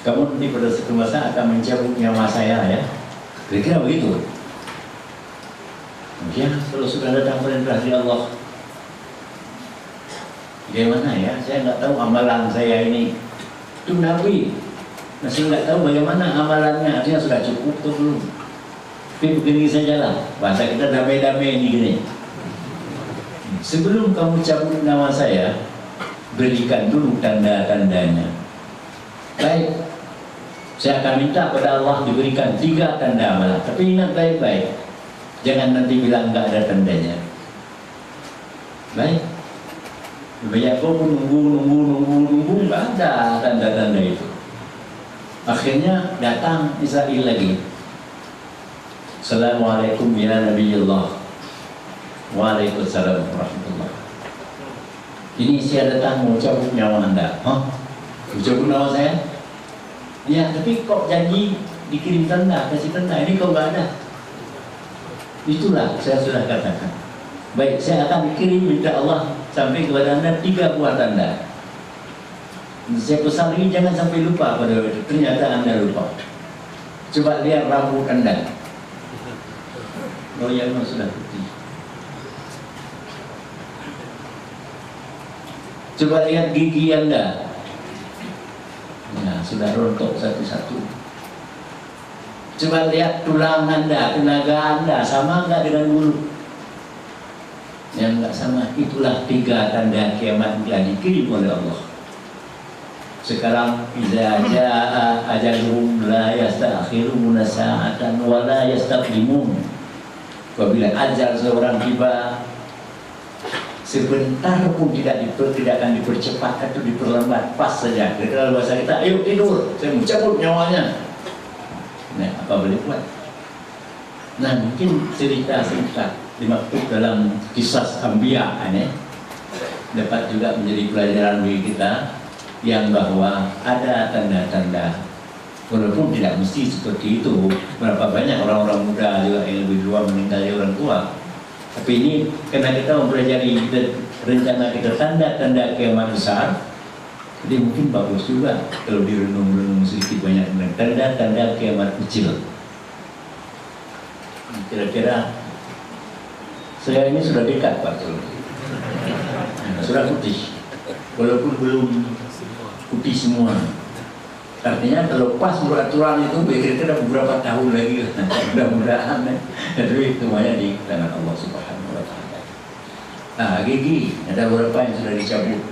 kamu nanti pada satu masa akan mencabut nyawa saya ya. Kira-kira begitu. Ya, kalau sudah datang perintah dari Allah, bagaimana ya? Saya nggak tahu amalan saya ini. Itu Nabi masih nggak tahu bagaimana amalannya. Artinya sudah cukup atau belum? Tapi begini saja lah. Bahasa kita damai-damai ini gini. Sebelum kamu cabut nyawa saya, berikan dulu tanda-tandanya. Baik. Saya akan minta pada Allah diberikan 3 tanda amalan. Tapi ingat baik-baik. Jangan nanti bilang nggak ada tandanya. Baik. Banyak kau nunggu, nggak ada tanda-tanda itu. Akhirnya datang Israel lagi. Assalamualaikum ya Nabiullah. Waalaikumsalam warahmatullah. Ini saya datang mau cabut nyawa Anda. Hah? Mau cabut nyawa saya? Ya, tapi kok janji dikirim tanda, kasih tanda. Ini kok nggak ada. Itulah saya sudah katakan. Baik, saya akan kirim minta Allah sampai kepada Anda 3 buah tanda. Saya pesan lagi jangan sampai lupa pada itu. Ternyata Anda lupa. Coba lihat rambut Anda. Oh ya, memang sudah putih. Coba lihat gigi Anda. Nah, sudah rontok satu-satu. Coba lihat tulang Anda, tenaga Anda, sama enggak dengan bulu? Yang enggak sama. Itulah 3 tanda kiamat yang dikirim oleh Allah. Sekarang idza jaa ajaluhum la yastakhiruna sa'atan wa la yastaqdimun. Apabila ajal seorang tiba, sebentar pun tidak akan dipercepat atau diperlambat, pas saja. Kalau bahasa kita, ayo tidur, saya mau cabut nyawanya. Nah, apa boleh buat? Nah, mungkin cerita singkat dimaksud dalam kisah Anbiya ini dapat juga menjadi pelajaran bagi kita yang bahwa ada tanda-tanda, walaupun tidak mesti seperti itu. Berapa banyak orang-orang muda juga yang lebih tua meninggal dari orang tua. Tapi ini karena kita mempelajari rencana kita tanda-tanda kiamat besar, jadi mungkin bagus juga kalau direnung-renung sedikit banyak tentang tanda-tanda kiamat kecil. Kira-kira saya ini sudah dekat Pak Tul. Sudah putih, walaupun belum putih semua. Artinya kalau pas peraturan itu kira-kira beberapa tahun lagi, mudah-mudahan tapi semuanya di tangan Allah Subhanahu wa Ta'ala. Nah, gigi ada beberapa yang sudah dicabut.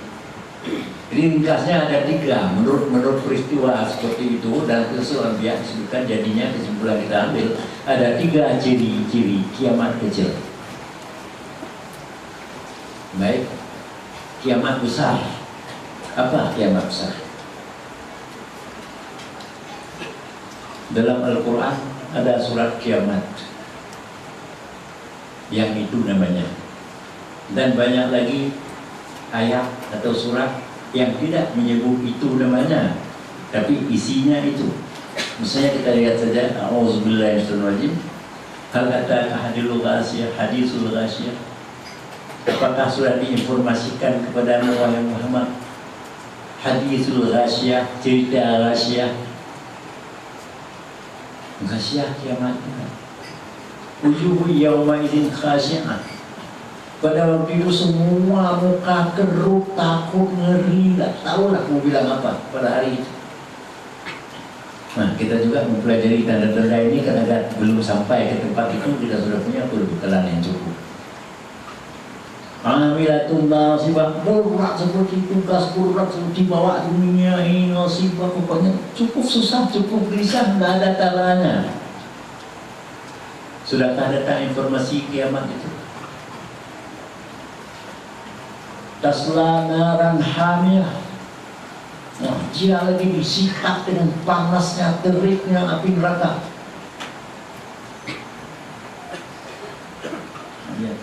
Jadi ringkasnya ada 3 menurut peristiwa seperti itu, dan Rasul Anbiya disebutkan jadinya kesimpulan kita ambil ada 3 ciri-ciri kiamat kecil. Baik, kiamat besar. Apa kiamat besar? Dalam Al-Quran ada surat kiamat yang itu namanya, dan banyak lagi ayat atau surat yang tidak menyebut itu namanya, tapi isinya itu. Misalnya kita lihat saja, A'udzubillahi minasyaitonir rajim. Hal ataka hadithul ghasyiyah. Apakah sudah diinformasikan kepada wahai Muhammad hadithul ghasyiyah, cerita ghasyiyah? Ghasyiyah kiamatnya. Wujuhu yawma idzin khasyi'ah. Pada waktu itu semua muka kerut, takut, ngeri, nggak tahu lah mau bilang apa pada hari itu. Nah, kita juga mempelajari tanda-tanda ini karena belum sampai ke tempat itu, kita sudah punya perbekalan yang cukup. Amilatun nasibah, berat seperti tugas berat seperti bawa dunia ini, nasibah, pokoknya cukup susah, cukup gelisah, nggak ada caranya. Sudahkah datang informasi kiamat itu? Tasla naran hamiyah. Nah, dia lagi disikat dengan panasnya, teriknya api neraka.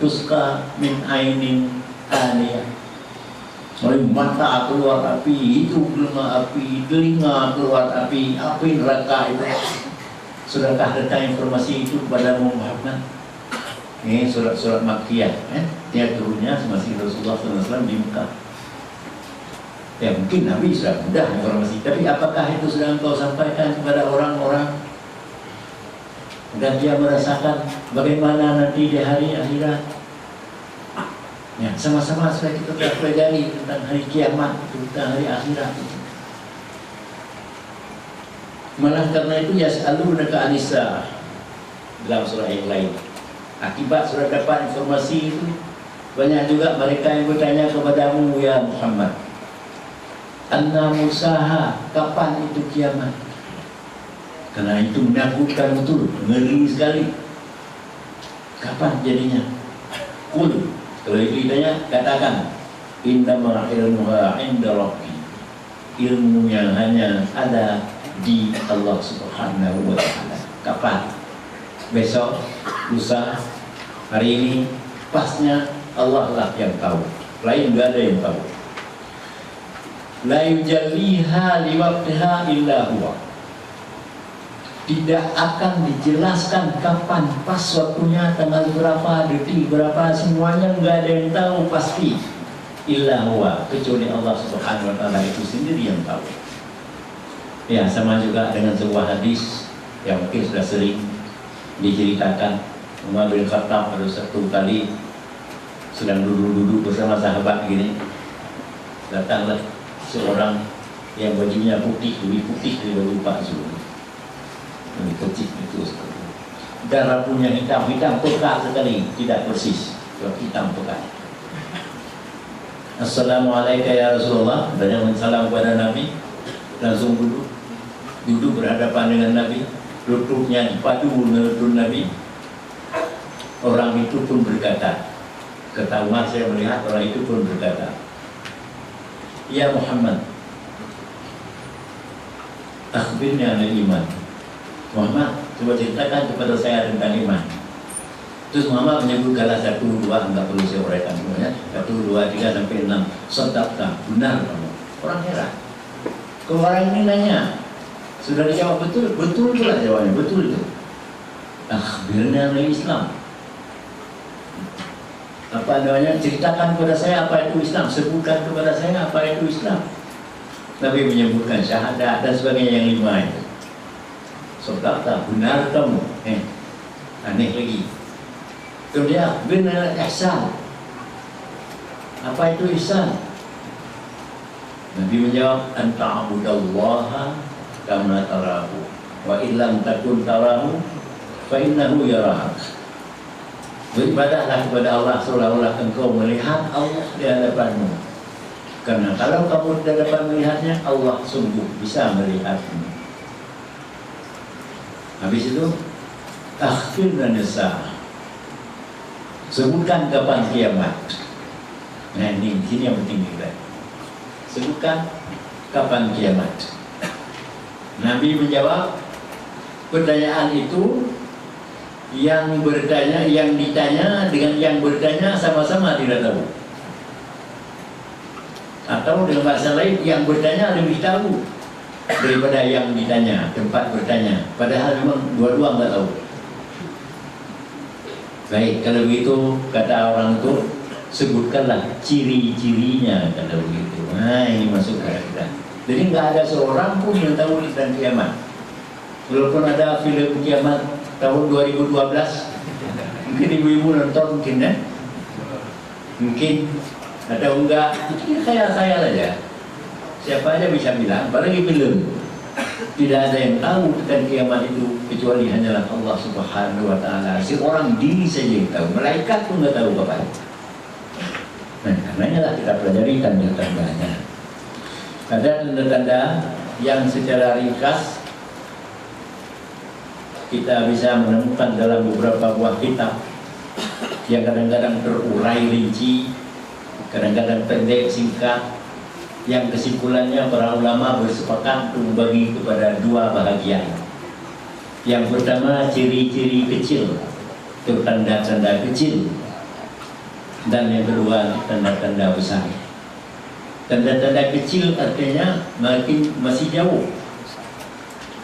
Tuska min ainin aniyah. Dari mata keluar api, hidung keluar api, telinga keluar api, api neraka itu. Sudahkah datang informasi itu kepada Muhammad? Ini surat-surat Makkiyah, dia turunnya masih Rasulullah SAW di Mekah. Ya mungkin Nabi sudah mudah informasi, tapi apakah itu sudah engkau sampaikan kepada orang-orang dan dia merasakan bagaimana nanti di hari akhirat? Ya, sama-sama supaya kita pelajari tentang hari kiamat, tentang hari akhirat itu. Malah karena itu yas'alunaka anisa dalam surah yang lain. Akibat sudah dapat informasi itu, banyak juga mereka yang bertanya kepadamu ya Muhammad, anna musaha, kapan itu kiamat? Karena itu menakutkan betul, ngeri sekali. Kapan jadinya? Kul, kalau itu ditanya, katakan, innama ilmuha inda rabbi. Ilmunya hanya ada di Allah Subhanahu wa ta'ala. Kapan? Besok, lusa, hari ini, pasnya Allah lah yang tahu. Lain gak ada yang tahu. La yujalliha liwaqtiha illa huwa. Tidak akan dijelaskan kapan, pas waktunya, tanggal berapa, detik berapa, semuanya nggak ada yang tahu pasti. Illa huwa, kecuali Allah Subhanahu wa ta'ala itu sendiri yang tahu. Ya, sama juga dengan sebuah hadis yang mungkin sudah sering diceritakan. Umar bin Khattab pada satu kali sedang duduk-duduk bersama sahabat gini, datanglah seorang yang bajunya putih, lebih putih dari baju Pak Zul, lebih kecil itu. Dan rambutnya hitam pekat sekali, tidak persis, hitam pekat. Assalamualaikum ya Rasulullah. Dan yang mensalam kepada Nabi, langsung duduk berhadapan dengan Nabi, lututnya dipadu dengan lutut Nabi. Orang itu pun berkata, kata Umar, saya melihat orang itu pun berkata, ya Muhammad, akhbirni anil iman. Muhammad, coba ceritakan kepada saya tentang iman. Terus Muhammad menyebutkanlah 1, 2, enggak perlu saya uraikan semuanya, 1, 2, 3 sampai 6. Sadaqta, benar kamu. Orang heran. Kalau orang ini nanya, sudah dijawab betul, betul itulah jawabnya, betul itu. Akhbirni anil Islam. Apa namanya? Ceritakan kepada saya apa itu Islam, sebutkan kepada saya apa itu Islam. Nabi menyebutkan syahadat dan sebagainya yang 5 itu. Sadaqta, benar kamu. Aneh lagi. Kemudian benar ihsan. Apa itu ihsan? Nabi menjawab, anta'budallaha kama tarahu wa illam takun tarahu fa innahu yarahak. Beribadahlah kepada Allah seolah-olah engkau melihat Allah di hadapanmu. Karena kalau kamu tidak dapat melihatnya, Allah sungguh bisa melihatmu. Habis itu, akhirnya nisa. Sebutkan kapan kiamat. Nah ini yang penting kita. Sebutkan kapan kiamat. Nabi menjawab pertanyaan itu, yang bertanya, yang ditanya dengan yang bertanya sama-sama tidak tahu. Atau dengan bahasa lain, yang bertanya lebih tahu daripada yang ditanya, tempat bertanya. Padahal memang dua-dua nggak tahu. Baik, kalau begitu kata orang itu, sebutkanlah ciri-cirinya kalau begitu. Nah ini masuk ke kita. Jadi nggak ada seorang pun yang tahu tentang kiamat. Walaupun ada film kiamat tahun 2012, mungkin ibu-ibu nonton mungkin ya, mungkin atau enggak, itu khayal-khayal aja. Siapa aja bisa bilang, apalagi film. Tidak ada yang tahu tentang kiamat itu kecuali hanyalah Allah Subhanahu wa ta'ala. Si orang diri saja yang tahu, malaikat pun nggak tahu kapan. Nah, karenanya lah kita pelajari tanda-tandanya. Ada tanda-tanda yang secara ringkas kita bisa menemukan dalam beberapa buah kitab yang kadang-kadang terurai rinci, kadang-kadang pendek singkat, yang kesimpulannya para ulama bersepakat untuk membagi kepada 2 bahagian. Yang pertama ciri-ciri kecil, itu tanda-tanda kecil, dan yang kedua tanda-tanda besar. Tanda-tanda kecil artinya masih jauh.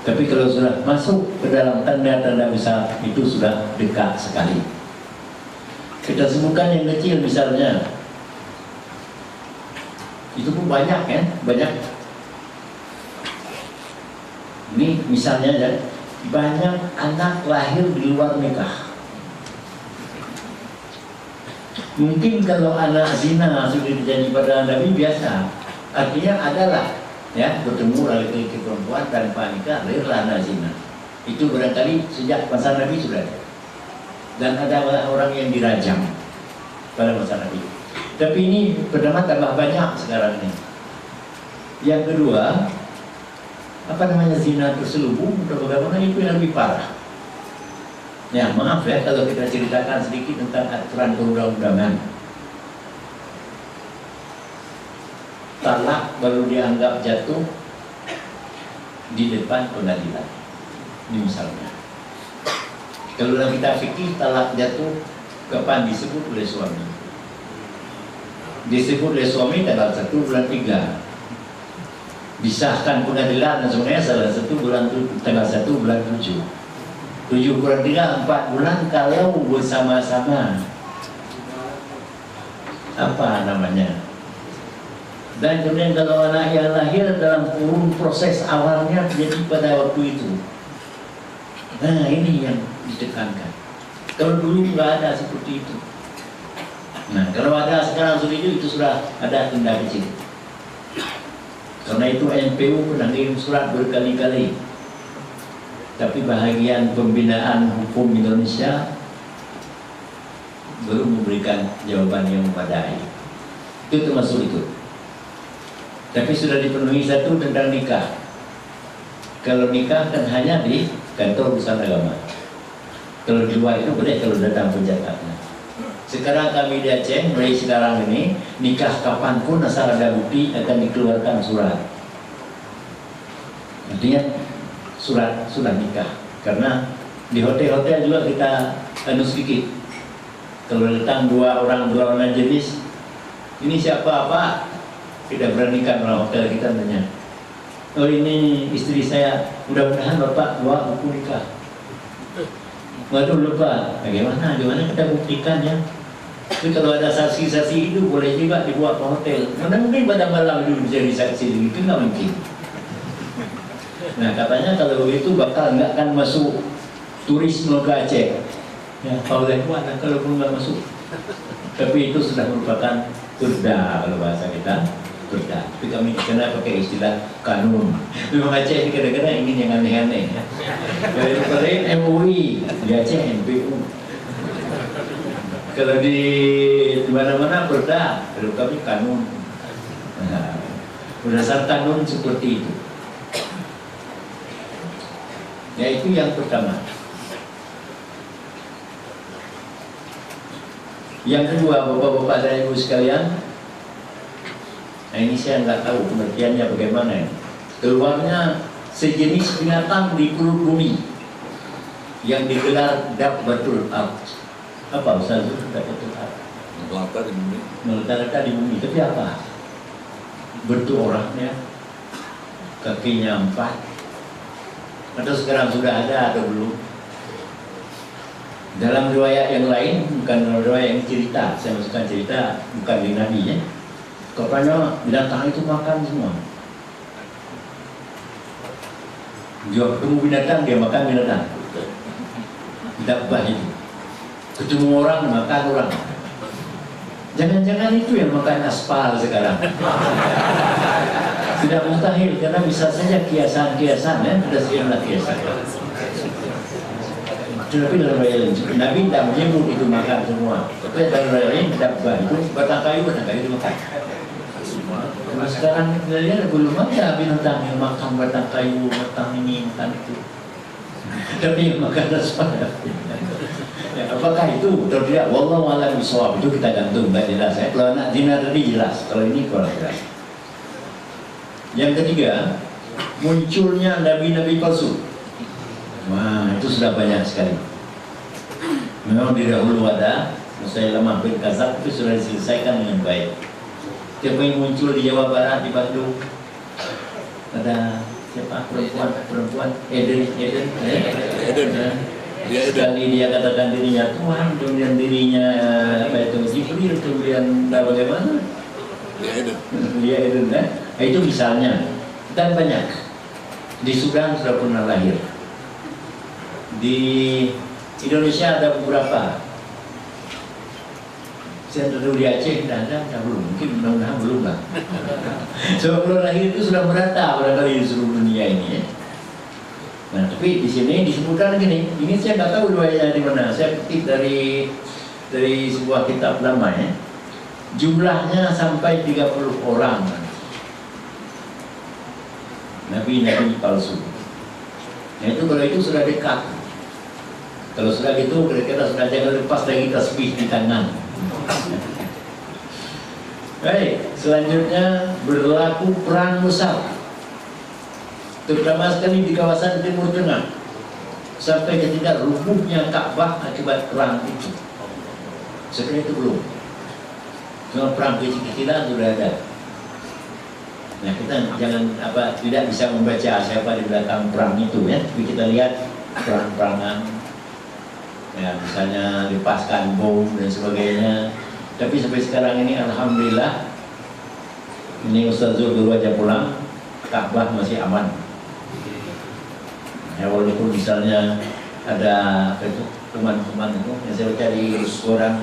Tapi kalau sudah masuk ke dalam tanda-tanda besar, itu sudah dekat sekali. Kita sebutkan yang kecil misalnya, itu pun banyak ya, banyak. Ini misalnya ya, banyak anak lahir di luar nikah. Mungkin kalau anak zina sudah terjadi pada Nabi biasa, artinya adalah ya bertemu laki-laki perempuan tanpa nikah, lahirlah anak zina. Itu barangkali sejak masa Nabi sudah ada. Dan ada orang yang dirajam pada masa Nabi. Tapi ini pertama tambah banyak sekarang ini. Yang kedua, apa namanya, zina terselubung atau bagaimana, itu yang lebih parah. Ya maaf ya kalau kita ceritakan sedikit tentang aturan perundang-undangan. Talak baru dianggap jatuh di depan pengadilan. Ini misalnya. Kalau dalam kita fikih talak jatuh kapan disebut oleh suami? Disebut oleh suami tanggal 1 bulan 3. Disahkan pengadilan dan sebenarnya salah satu bulan tanggal 1 bulan 7. 7 bulan 3, 4 bulan kalau bersama-sama. Apa namanya? Dan kemudian kalau anak yang lahir dalam kurun proses awalnya jadi pada waktu itu. Nah ini yang ditekankan. Kalau dulu nggak ada seperti itu. Nah kalau ada sekarang seperti itu sudah ada tindak kecil. Karena itu NPU pernah kirim surat berkali-kali. Tapi bahagian pembinaan hukum Indonesia belum memberikan jawaban yang memadai. Itu termasuk itu. Tapi sudah dipenuhi satu tentang nikah. Kalau nikah kan hanya di kantor urusan agama. Kalau di luar itu boleh kalau datang penjagatnya. Sekarang kami di Aceh mulai sekarang ini nikah kapanpun asal ada bukti akan dikeluarkan surat. Artinya sudah nikah. Karena di hotel-hotel juga kita sedikit. Kalau datang dua orang berlawanan jenis, ini siapa Pak? Tidak beranikan orang hotel kita tanya. Oh ini istri saya, mudah-mudahan Bapak bawa buku nikah. Waduh lupa, bagaimana kita buktikan ya? Tapi kalau ada saksi-saksi itu boleh juga dibawa ke hotel. Mana mungkin pada malam itu bisa disaksi, itu nggak mungkin. Nah katanya kalau itu bakal nggak akan masuk turis ke Aceh. Ya boleh buat kalau pun nggak masuk. Tapi itu sudah merupakan perda kalau bahasa kita. Perda. Tapi kami kena pakai istilah kanun. Memang Aceh ini kadang-kadang ingin yang aneh-aneh. Dari kemarin MUI, di Aceh NPU. Kalau di mana-mana perda, kalau kami kanun. Nah, berdasarkan kanun seperti itu. Yaitu yang pertama. Yang kedua, bapak-bapak dan ibu sekalian, nah ini saya nggak tahu pengertiannya bagaimana. Keluarnya sejenis binatang di perut bumi yang digelar Dabbatul Ard. Apa Ustaz itu Dabbatul Ard? Melata di bumi. Melata di bumi. Tapi apa? Bentuk orangnya, kakinya 4. Atau sekarang sudah ada atau belum? Dalam riwayat yang lain, bukan dalam riwayat yang cerita, saya maksudkan cerita bukan di Nabi ya. Katanya binatang itu makan semua. Dia ketemu binatang, dia makan binatang. Dabbah itu. Ketemu orang, makan orang. Jangan-jangan itu yang makan aspal sekarang. Tidak mustahil, karena bisa saja kiasan-kiasan ya, sudah sejumlah kiasan. Tapi dalam riwayat lain, Nabi tidak menyebut itu makan semua. Tapi dalam riwayat lain, dabbah itu batang kayu itu makan. Karena sekarang kita lihat belum ada binatang yang makan batang kayu, batang ini, makan itu. Tapi yang makan aspal. Ya, apakah itu atau tidak? Wallahu a'lam bishawab, itu kita gantung, nggak jelas ya. Kalau anak zina tadi jelas, kalau ini kurang jelas. Yang ketiga, munculnya nabi-nabi palsu. Wah, itu sudah banyak sekali. Memang di dahulu ada Musailamah bin Kadzdzab, itu sudah diselesaikan dengan baik. Siapa yang muncul di Jawa Barat, di Bandung? Ada siapa? Perempuan Eden. Sekali dia katakan dirinya Tuhan, kemudian dirinya apa itu Jibril, kemudian bagaimana? Dia Eden, nah, itu misalnya. Dan banyak. Di Sudan sudah pernah lahir. Di Indonesia ada beberapa. Saya dulu di Aceh tidak ada, belum. Mungkin mudah-mudahan belum lah. Sebab belum lahir itu sudah merata barangkali di seluruh dunia ini ya. Nah, tapi di sini disebutkan gini, ini saya nggak tahu riwayatnya di mana. Saya kutip dari sebuah kitab lama ya. Jumlahnya sampai 30 orang. Nabi-nabi palsu. Nah, itu kalau itu sudah dekat. Kalau sudah gitu, kira-kira sudah jangan lepas lagi tasbih di tangan. Baik, selanjutnya berlaku perang besar, terutama sekali di kawasan Timur Tengah, sampai ketika rubuhnya Ka'bah akibat perang itu. Sebenarnya itu belum. Cuma perang kecil-kecilan sudah ada. Nah, kita jangan tidak bisa membaca siapa di belakang perang itu ya. Tapi kita lihat perang-perangan, ya misalnya lepaskan bom dan sebagainya. Tapi sampai sekarang ini alhamdulillah, ini Ustaz Zul dulu aja pulang, Ka'bah masih aman. Ya walaupun misalnya ada teman-teman itu yang saya baca di orang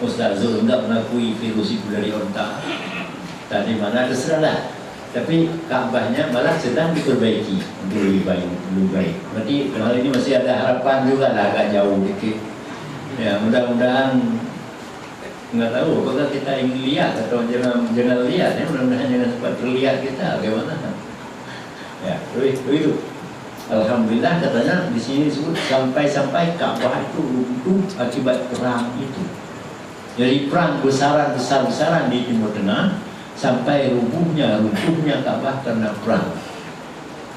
Ustaz Zul enggak mengakui virus itu dari onta. Tadi mana terserahlah. Tapi Ka'bahnya malah sedang diperbaiki untuk lebih baik. Berarti hal ini masih ada harapan juga lah, agak jauh dikit. Ya mudah-mudahan, nggak tahu apakah kita ingin lihat atau jangan lihat ya, mudah-mudahan jangan sempat terlihat kita bagaimana. Ya itu. Alhamdulillah katanya di sini disebut sampai Ka'bah itu runtuh akibat perang itu. Jadi perang besar-besaran di Timur Tengah sampai runtuhnya Ka'bah karena perang.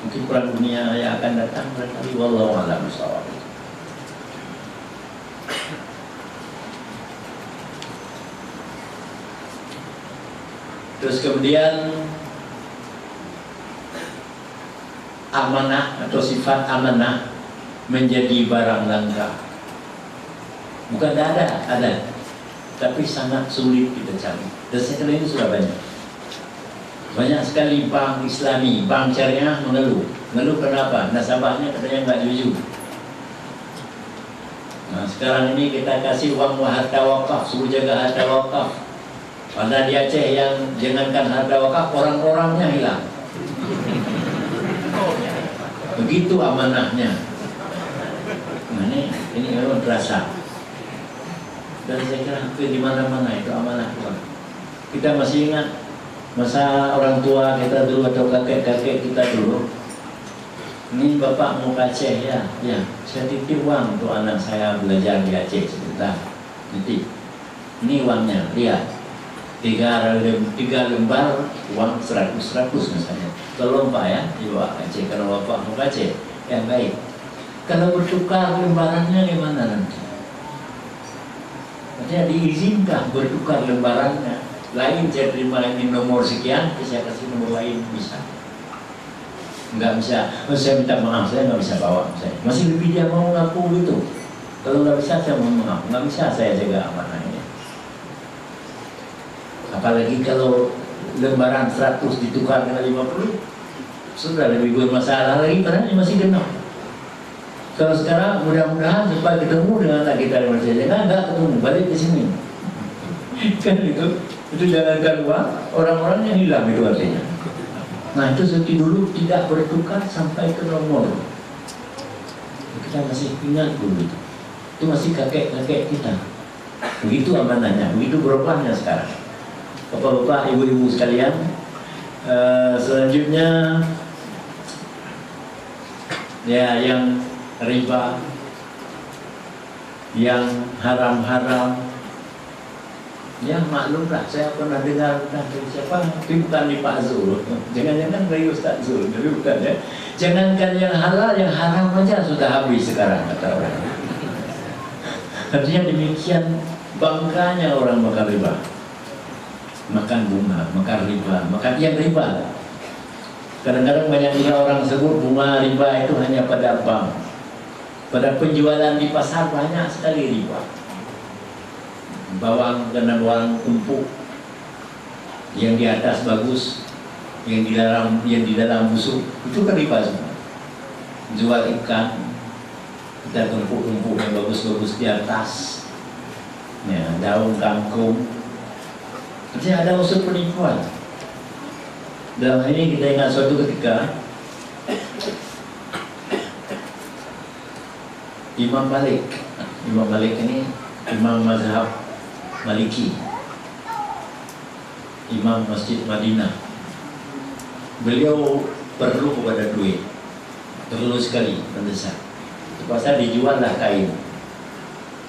Mungkin perang dunia yang akan datang barangkali, wallahu a'lam bishawab. Terus kemudian amanah atau sifat amanah menjadi barang langka. Bukan ada, tapi sangat sulit kita cari. Dan sekarang ini sudah banyak sekali bank Islami, bank syariah mengeluh kenapa? Nasabahnya katanya nggak jujur. Nah sekarang ini kita kasih uang harta wakaf, suruh jaga harta wakaf. Pada di Aceh yang jangankan harta wakaf, orang-orangnya hilang. Begitu amanahnya. Nah ini memang terasa. Dan saya kira hampir di mana-mana itu amanah Tuhan. Kita masih ingat masa orang tua kita dulu atau kakek-kakek kita dulu. Ini bapak mau ke Aceh ya, saya titip uang untuk anak saya belajar di Aceh sebentar. Titip. Ini uangnya, lihat. 3 lembar uang 100 misalnya. Tolong Pak ya, dibawa ke Aceh. Kalau Bapak mau ke Aceh, ya baik. Kalau bertukar lembarannya gimana nanti? Artinya diizinkan bertukar lembarannya. Lain saya terima ini nomor sekian, saya kasih nomor lain, bisa. Enggak bisa, saya minta maaf, saya nggak bisa bawa. Masih lebih dia mau ngaku gitu. Kalau nggak bisa saya mohon maaf, nggak bisa saya jaga amanah ini. Apalagi kalau lembaran 100 ditukar dengan 50, sudah lebih bermasalah lagi karena masih genap. Kalau sekarang mudah-mudahan supaya ketemu dengan anak kita di Malaysia, nggak ketemu, balik ke sini. Kan itu jangankan uang, orang-orangnya hilang itu artinya. Nah itu seperti dulu tidak bertukar sampai ke nomor. Kita masih ingat dulu itu masih kakek-kakek kita. Begitu amanahnya, begitu berubahnya sekarang. Bapak-bapak, ibu-ibu sekalian, selanjutnya ya yang riba, yang haram-haram, ya maklumlah. Saya pernah dengar dari siapa, tapi bukan di Pak Zul, jangan-jangan dari Ustaz Zul, tapi bukan ya. Jangankan yang halal, yang haram aja sudah habis sekarang kata orang. Artinya demikian bangganya orang makan riba. Makan bunga, makan riba, makan yang riba. Kadang-kadang banyak juga orang sebut bunga riba itu hanya pada bank. Pada penjualan di pasar banyak sekali riba. Bawang kena bawang empuk, yang di atas bagus, yang di dalam busuk, itu kan riba semua. Jual ikan, kita tumpuk-tumpuk yang bagus-bagus di atas, ya, daun kangkung. Jadi ada unsur penipuan. Dalam hal ini kita ingat suatu ketika Imam Malik ini imam mazhab Maliki, imam Masjid Madinah. Beliau perlu kepada duit, perlu sekali, mendesak. Pasal dijual lah kain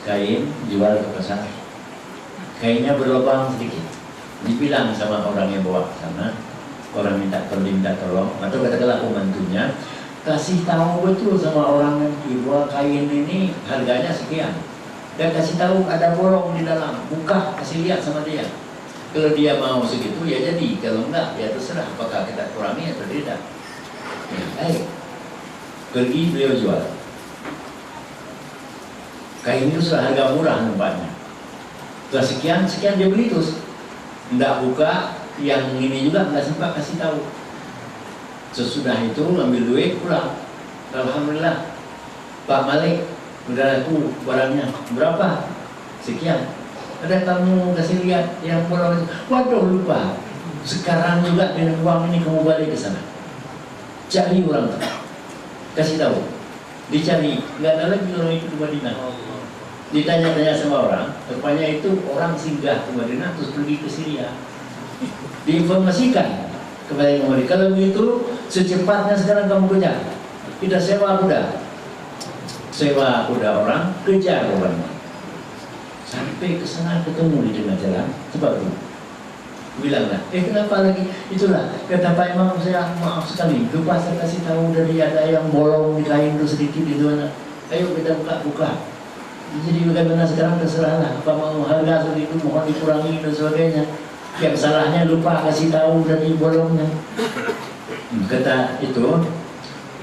kain jual ke pasar. Kainnya berlubang sedikit. Dibilang sama orang yang bawa ke sana, orang minta tolong, atau katakanlah pembantunya, kasih tahu betul sama orang yang jual kain ini harganya sekian. Dan kasih tahu ada bolong di dalam, buka, kasih lihat sama dia. Kalau dia mau segitu ya jadi, kalau enggak ya terserah apakah kita kurangi atau tidak. Ya, pergi beliau jual. Kain itu sudah harga murah nampaknya. Setelah sekian dia beli terus. Enggak buka, yang ini juga enggak sempat kasih tahu. Sesudah itu ambil duit pulang. Alhamdulillah, Pak Malik, udah laku barangnya. Berapa? Sekian. Ada kamu kasih lihat yang pulang itu. Waduh lupa. Sekarang juga dengan uang ini kamu balik ke sana. Cari orang itu. Kasih tahu. Dicari. Enggak ada lagi orang itu ke Madinah. Ditanya-tanya sama orang, rupanya itu orang singgah ke Madinah terus pergi ke Syria. Diinformasikan kepada yang Madinah. Kalau begitu secepatnya sekarang kamu kejar. Kita sewa kuda orang, kejar orang. Sampai ke sana ketemu di tengah jalan, cepat tu. Bilanglah, kenapa lagi? Itulah kata Pak Imam, saya maaf sekali, lupa saya kasih tahu dari ada yang bolong di kain itu sedikit itu. Ayo kita buka. Jadi bagaimana sekarang terserahlah, apa mau harga segitu mohon dikurangi dan sebagainya. Yang salahnya lupa kasih tahu dari bolongnya. Kata itu,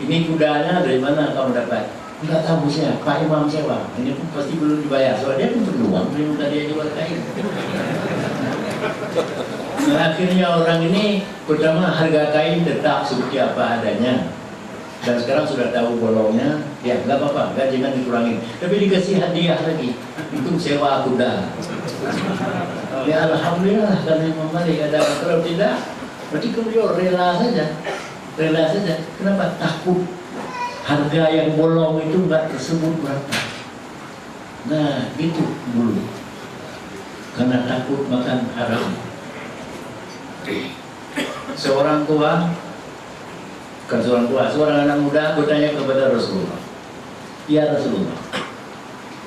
ini kudanya dari mana kamu dapat? Enggak tahu saya, Pak Imam sewa. Ini pun pasti belum dibayar, soalnya dia pun berluang, belum dia jual kain. Nah, akhirnya orang ini pertama harga kain tetap seperti apa adanya. Dan sekarang sudah tahu bolongnya, ya nggak apa-apa, jangan dikurangin. Tapi dikasih hadiah lagi untuk sewa kuda. Ya alhamdulillah karena Imam Malik ada. Kalau tidak, berarti beliau rela saja. Kenapa? Takut harga yang bolong itu nggak tersebut berapa. Nah itu dulu. Karena takut makan haram. Seorang anak muda bertanya kepada Rasulullah, ya Rasulullah,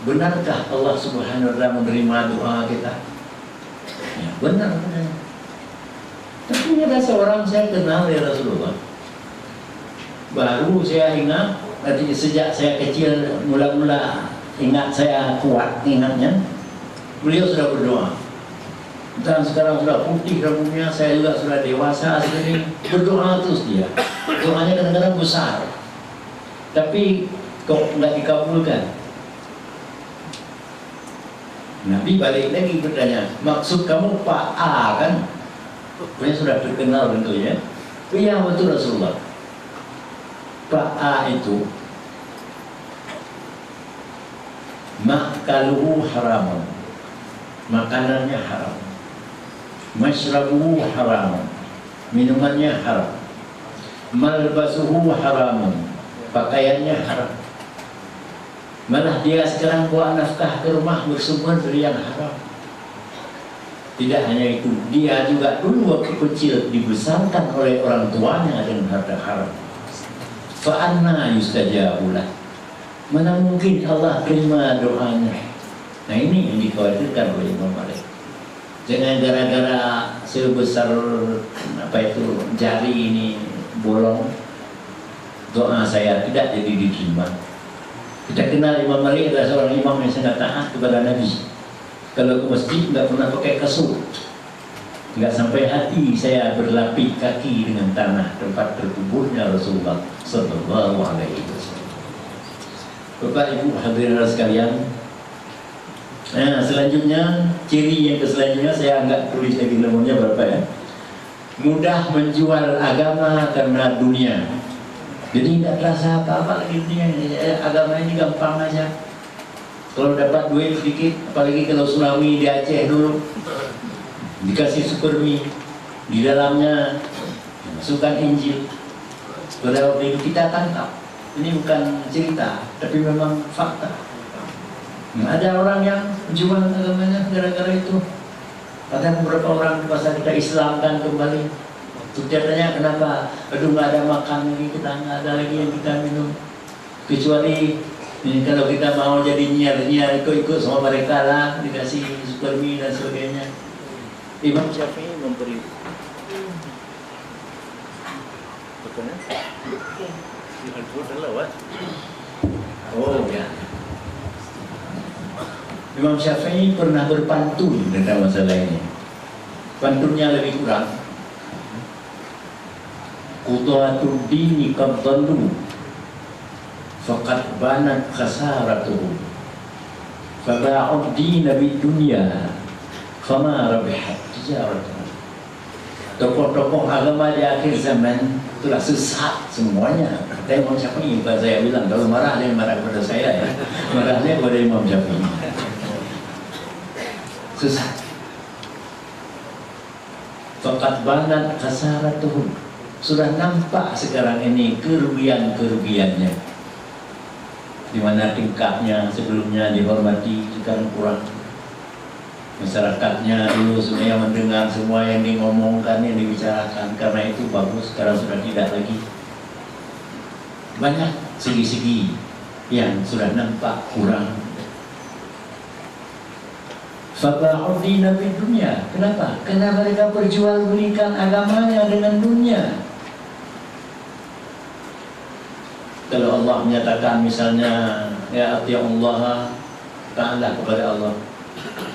benarkah Allah Subhanahu wa Ta'ala menerima doa kita? Ya, benar. Tapi ada seorang saya kenal ya Rasulullah. Baru saya ingat, sejak saya kecil mula-mula ingat saya kuat ingatnya, beliau sudah berdoa. Dan sekarang sudah putih rambutnya, saya juga sudah dewasa seperti berdoa terus dia. Doanya kadang-kadang besar, tapi kok nggak dikabulkan. Nabi balik lagi bertanya, maksud kamu Pak A kan? Punya sudah terkenal tentunya. Iya betul Rasulullah. Pak A itu makaluhu haramun, makanannya haram. Masyrabuhu haramun, minumannya haram. Malbasuhu haramun, pakaiannya haram. Malah dia sekarang bawa nafkah ke rumah bersumber dari yang haram. Tidak hanya itu, dia juga dulu waktu kecil dibesarkan oleh orang tuanya dengan harta haram. Fa'anna yustajabulah, mana mungkin Allah terima doanya. Nah ini yang dikhawatirkan oleh Imam Malik. Jangan gara-gara sebesar jari ini bolong, doa saya tidak jadi diterima. Kita kenal Imam Malik adalah seorang imam yang sangat taat kepada Nabi. Kalau ke masjid nggak pernah pakai kasut, nggak sampai hati saya berlapik kaki dengan tanah tempat terkuburnya Rasulullah Sallallahu Alaihi Wasallam. Bapak Ibu hadirin sekalian, nah selanjutnya ciri yang selanjutnya saya nggak tulis lagi nomornya berapa ya. Mudah menjual agama karena dunia. Jadi nggak terasa apa-apa lagi dunia. Agama ini gampang aja. Kalau dapat duit sedikit, apalagi kalau tsunami di Aceh dulu, dikasih super mie, di dalamnya masukkan Injil. Pada waktu itu kita tangkap. Ini bukan cerita, tapi memang fakta. Ada orang yang jual agamanya gara-gara itu. Ada beberapa orang di pasar kita Islamkan kembali. Ternyata kenapa? Aduh nggak ada makan lagi, kita nggak ada lagi yang kita minum. Kecuali Ini kalau kita mau jadi nyiar-nyiar ikut-ikut sama mereka lah, dikasih supermi dan sebagainya. Imam Syafi'i memberi. Oh ya. Imam Syafi'i pernah berpantun tentang masalah ini. Pantunnya lebih kurang. Qudatul dini qaddalu faqad banat khasaratuhu faba'ud dina bidunya fama rabihat tijaratuhu. Tokoh-tokoh agama di akhir zaman telah sesat semuanya. Kata Imam Syafi'i, bukan saya bilang. Kalau marah, dia marah kepada saya ya. Marahnya kepada Imam Syafi'i. Sesat. Faqad banat khasaratuhu. Sudah nampak sekarang ini kerugian-kerugiannya, di mana tingkahnya sebelumnya dihormati, sekarang kurang. Masyarakatnya dulu sebenarnya mendengar semua yang ngomongkan, yang dibicarakan, karena itu bagus. Sekarang sudah tidak lagi. Banyak segi-segi yang sudah nampak kurang. Faba'udina bid dunia. Kenapa? Karena mereka perjualbelikan agamanya dengan dunia. Kalau Allah menyatakan misalnya, ya ati'ullah, ta'ala kepada Allah,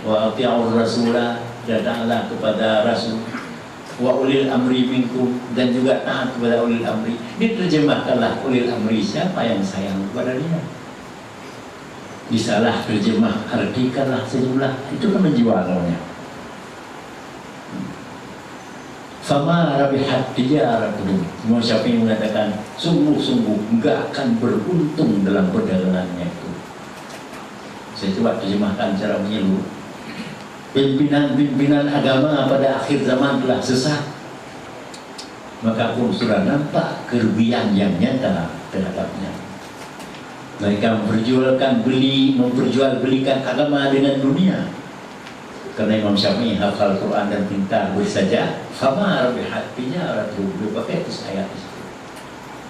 wa ati'ur rasulah, dan ta'ala kepada rasul, wa ulil amri minkum, dan juga taat kepada ulil amri. Diterjemahkanlah ulil amri, siapa yang sayang kepada dia. Disalah terjemah, artikanlah sejumlah, itu kan menjual namanya. Fama rabihat tijaratuhum. Imam Syafi'i mengatakan, sungguh-sungguh enggak akan beruntung dalam perdagangannya itu. Saya coba terjemahkan secara menyeluruh. Pimpinan-pimpinan agama pada akhir zaman telah sesat. Maka pun sudah nampak kerugian yang nyata terhadapnya. Mereka memperjualbelikan agama dengan dunia. Karena Imam Syafi'i hafal Quran dan pintar bersaja, fama rabihat tijaratuhum, dipakai itu ayat di situ.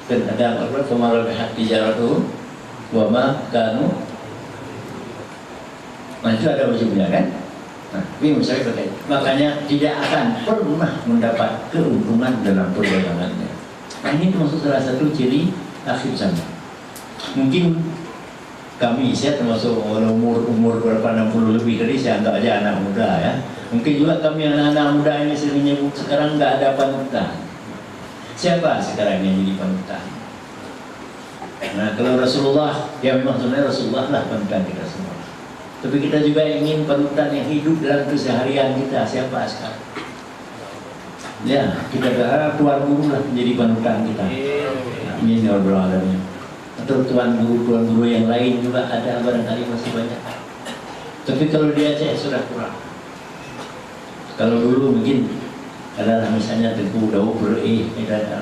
Dan ada apa? Fama rabihat tijaratuhum wa ma kanu. Nah, itu ada ujungnya kan? Nah, Imam Syafi'i pakai. Makanya tidak akan pernah mendapat keuntungan dalam perdagangannya. Nah, ini termasuk salah satu ciri akhir zaman. Mungkin kami, saya termasuk umur berapa 60 lebih tadi, saya anggap aja anak muda ya. Mungkin juga kami anak-anak muda ini sering menyebut sekarang nggak ada panutan. Siapa sekarang yang jadi panutan? Nah, kalau Rasulullah, ya memang sebenarnya Rasulullah lah panutan kita semua. Tapi kita juga ingin panutan yang hidup dalam keseharian kita. Siapa sekarang? Ya, kita berharap Tuhan Guru lah menjadi panutan kita. Amin ya rabbal alamin. Atau tuan guru yang lain juga ada, barangkali masih banyak. Tapi kalau di Aceh sudah kurang. Kalau dulu mungkin adalah misalnya Tengku Daud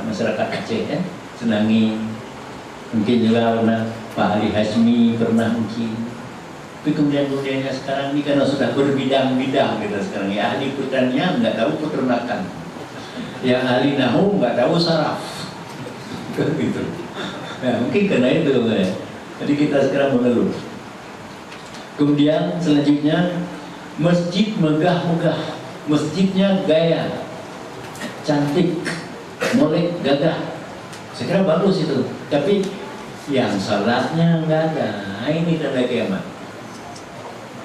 masyarakat Aceh ya, Senangi, mungkin juga pernah Pak Ali Hasmi pernah mungkin. Tapi kemudian sekarang ini karena sudah berbidang-bidang kita sekarang ya, ahli pertanian nggak tahu peternakan, yang ahli nahu nggak tahu saraf, gitu. Ya, mungkin karena itu ya. Jadi kita sekarang mengeluh. Kemudian selanjutnya masjid megah-megah, masjidnya gaya, cantik, molek, gagah. Saya kira bagus itu. Tapi yang salatnya nggak ada. Nah, ini tanda kiamat.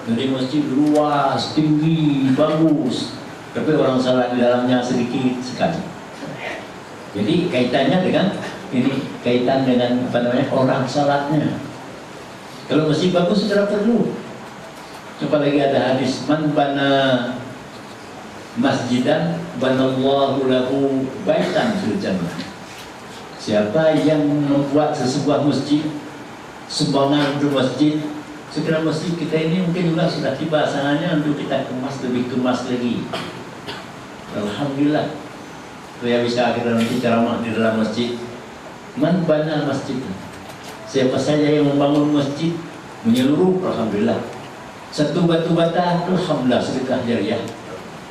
Jadi masjid luas, tinggi, bagus, tapi orang salat di dalamnya sedikit sekali. Jadi kaitannya dengan ini, kaitan dengan apa namanya, orang salatnya. Kalau masjid bagus secara perlu. Apalagi ada hadis, man bana masjidan banallahu lahu baitan fil jannah. Siapa yang membuat sebuah masjid, sumbangan untuk masjid, segera masjid kita ini mungkin juga sudah tiba saatnya untuk kita kemas, lebih kemas lagi. Alhamdulillah, saya bisa akhirnya nanti ceramah di dalam masjid. Man bana masjid, siapa saja yang membangun masjid menyeluruh, alhamdulillah. Satu batu bata, alhamdulillah, sedekah jariah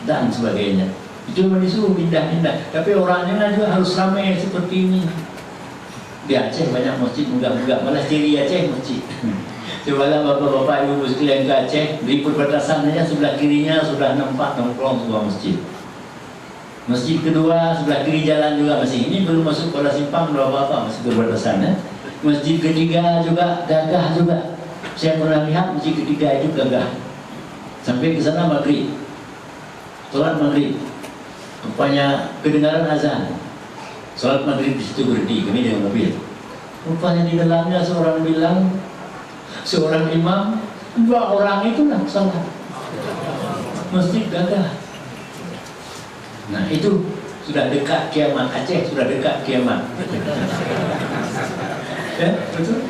dan sebagainya. Itu cuma disuruh pindah-pindah, tapi orangnya juga harus ramai seperti ini. Di Aceh banyak masjid megah-megah, malah ciri Aceh masjid. Cobalah bapak-bapak ibu sekalian ke Aceh, di perbatasan saja sebelah kirinya sudah nampak nongkrong sebuah masjid. Masjid kedua sebelah kiri jalan juga masih, ini belum masuk Kuala Simpang berapa apa masih perbatasan ya. Masjid ketiga juga gagah juga. Saya pernah lihat masjid ketiga itu gagah. Sampai ke sana maghrib, sholat maghrib, rupanya kedengaran azan. Sholat maghrib di situ berhenti, kami dengan mobil. Rupanya di dalamnya seorang bilang, seorang imam, 2 orang itulah sholat. Masjid gagah. Nah itu sudah dekat kiamat. Aceh sudah dekat kiamat. Ya, betul.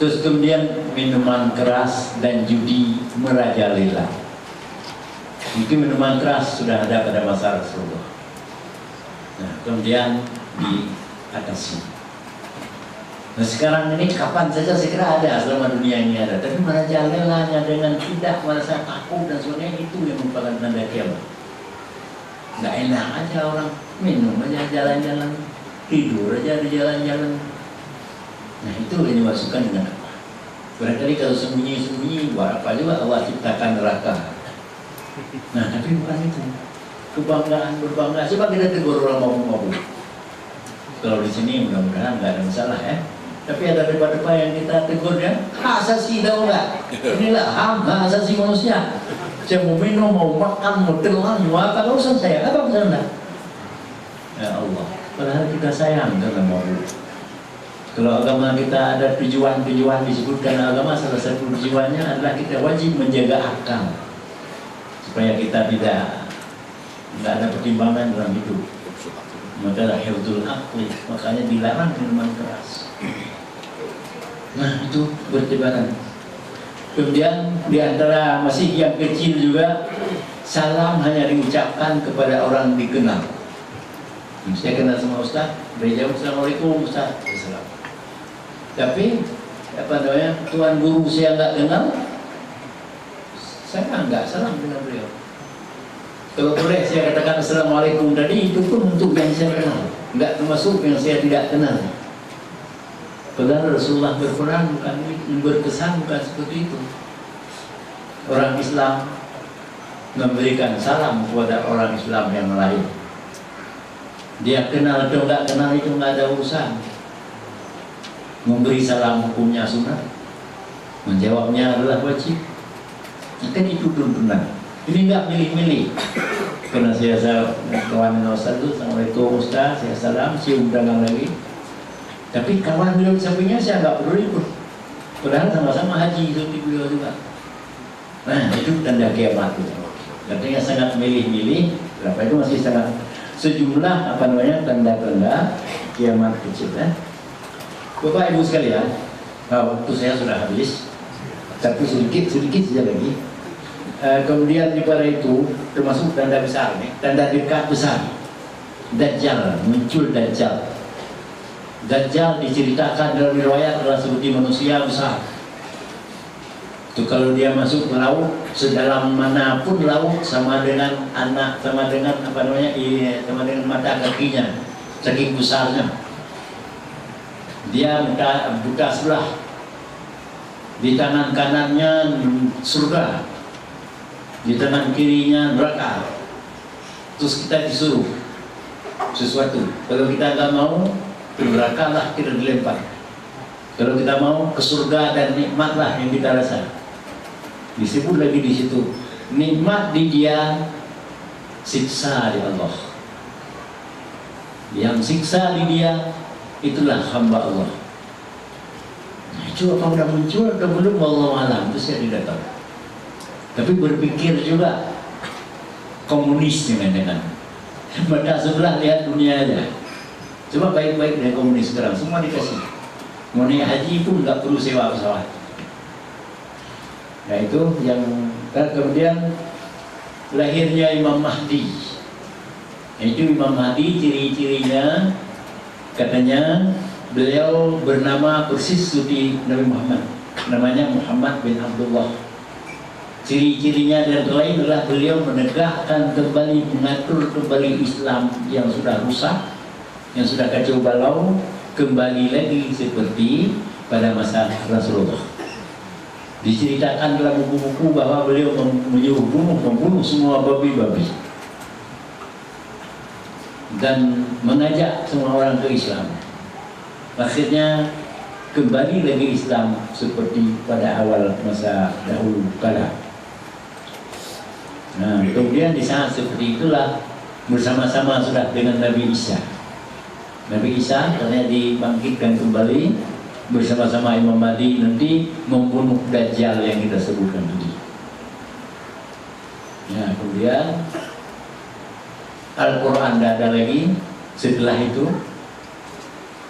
Terus kemudian minuman keras dan judi merajalela. Itu minuman keras sudah ada pada masa Rasulullah. Nah, kemudian diatasi. Nah sekarang ini kapan saja saya kira ada, selama dunia ini ada. Tapi merajalelanya dengan tidak merasa takut dan sebagainya, itu yang merupakan tanda kiamat. Nggak enak aja orang minum aja jalan-jalan, tidur aja di jalan-jalan. Nah itu yang dimasukkan dengan apa? Barangkali kalau sembunyi-sembunyi, buat apa juga Allah ciptakan neraka. Nah tapi bukan itu. Kebanggaan, berbangga. Coba kita tegur orang mabuk-mabuk. Kalau di sini mudah-mudahan nggak ada masalah ya. Tapi ada depan-depan yang kita tegur ya, asasi tahu nggak? Inilah hak asasi manusia. Saya mau minum, mau makan, mau telan, mau apa, urusan saya. Apa urusan Anda? Ya Allah, padahal kita sayang karena mabuk. Kalau agama kita ada tujuan-tujuan disebutkan agama, salah satu tujuannya adalah kita wajib menjaga akal supaya kita tidak ada pertimbangan dalam hidup. Maka hifdzul aqli, makanya dilarang minuman keras. Nah itu bertebaran. Kemudian diantara masih yang kecil juga, salam hanya diucapkan kepada orang dikenal. Saya kenal sama Ustaz, dari jauh Assalamualaikum Ustaz. Assalam. Tapi apa namanya, tuan guru saya nggak kenal, saya nggak salam dengan beliau. Kalau boleh saya katakan Assalamualaikum tadi, itu pun untuk yang saya kenal, nggak termasuk yang saya tidak kenal. Padahal Rasulullah berperan bukan berkesan bukan seperti itu. Orang Islam memberikan salam kepada orang Islam yang lain. Dia kenal atau nggak kenal itu nggak ada urusan. Memberi salam hukumnya sunnah, menjawabnya adalah wajib. Kan itu tuntunan. Ini nggak milih-milih. Karena saya kawan dengan Ustaz itu, Assalamualaikum Ustaz, saya salam, saya undangan lagi. Tapi kawan beliau sampingnya saya nggak peduli pun. Padahal sama-sama haji itu di beliau juga. Nah itu tanda kiamat itu. Artinya sangat milih-milih. Berapa itu masih sangat sejumlah apa namanya tanda-tanda kiamat kecil. Bapak Ibu sekalian, waktu saya sudah habis. Tapi sedikit saja lagi. Kemudian daripada itu termasuk tanda besar nih, tanda dekat besar. Dajjal, muncul Dajjal. Dajjal diceritakan dalam riwayat adalah seperti manusia besar. Itu kalau dia masuk ke laut, sedalam manapun laut sama dengan anak, sama dengan apa namanya, sama dengan mata kakinya, saking besarnya. Dia buka sebelah. Di tangan kanannya surga, di tangan kirinya neraka. Terus kita disuruh sesuatu. Kalau kita nggak mau, ke neraka lah kita dilempar. Kalau kita mau, ke surga dan nikmat lah yang kita rasa. Disebut lagi di situ, nikmat di dia, siksa di Allah. Yang siksa di dia, itulah hamba Allah. Nah, itu apa udah muncul atau belum, wallahu alam, itu saya tidak tahu. Tapi berpikir juga komunis dengan mata sebelah lihat dunia aja. Coba baik-baik dengan komunis sekarang, semua dikasih. Mau naik haji pun nggak perlu sewa pesawat. Nah itu yang kemudian lahirnya Imam Mahdi. Itu Imam Mahdi ciri-cirinya katanya beliau bernama persis seperti Nabi Muhammad. Namanya Muhammad bin Abdullah. Ciri-cirinya dan lain adalah beliau menegakkan kembali, mengatur kembali Islam yang sudah rusak, yang sudah kacau balau, kembali lagi seperti pada masa Rasulullah. Diceritakan dalam buku-buku bahwa beliau membunuh semua babi-babi dan mengajak semua orang ke Islam. Akhirnya kembali lagi Islam seperti pada awal masa dahulu kala. Nah, kemudian di saat seperti itulah bersama-sama sudah dengan Nabi Isa. Nabi Isa ternyata dibangkitkan kembali bersama-sama Imam Mahdi nanti membunuh Dajjal yang kita sebutkan tadi. Nah, kemudian Al-Quran tidak ada lagi. Setelah itu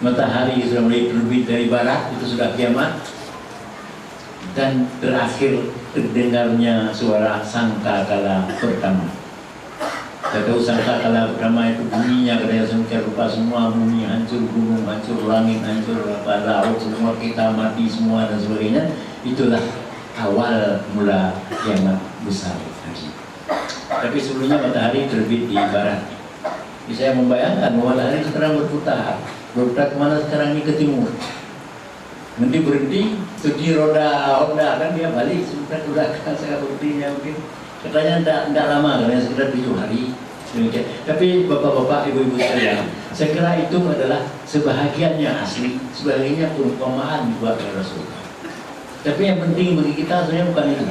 matahari sudah mulai terbit dari barat, itu sudah kiamat. Dan terakhir terdengarnya suara sangkakala pertama. Kita tahu sangkakala pertama itu bunyinya katanya sengketa rupa semua, bumi hancur, gunung hancur, langit hancur, laut semua, kita mati semua dan sebagainya. Itulah awal mula kiamat besar tadi. Tapi sebelumnya matahari terbit di barat. Jadi saya membayangkan bahwa matahari sekarang berputar kemana sekarang ini? Ke timur. Nanti berhenti, cuci roda Honda kan dia balik sebentar sudah kan saya berhentinya mungkin katanya tidak lama, katanya sekitar 7 hari. Tapi bapak-bapak, ibu-ibu sekalian, saya kira itu adalah sebahagiannya asli, sebahagiannya perumpamaan buat Rasulullah. Tapi yang penting bagi kita sebenarnya bukan itu.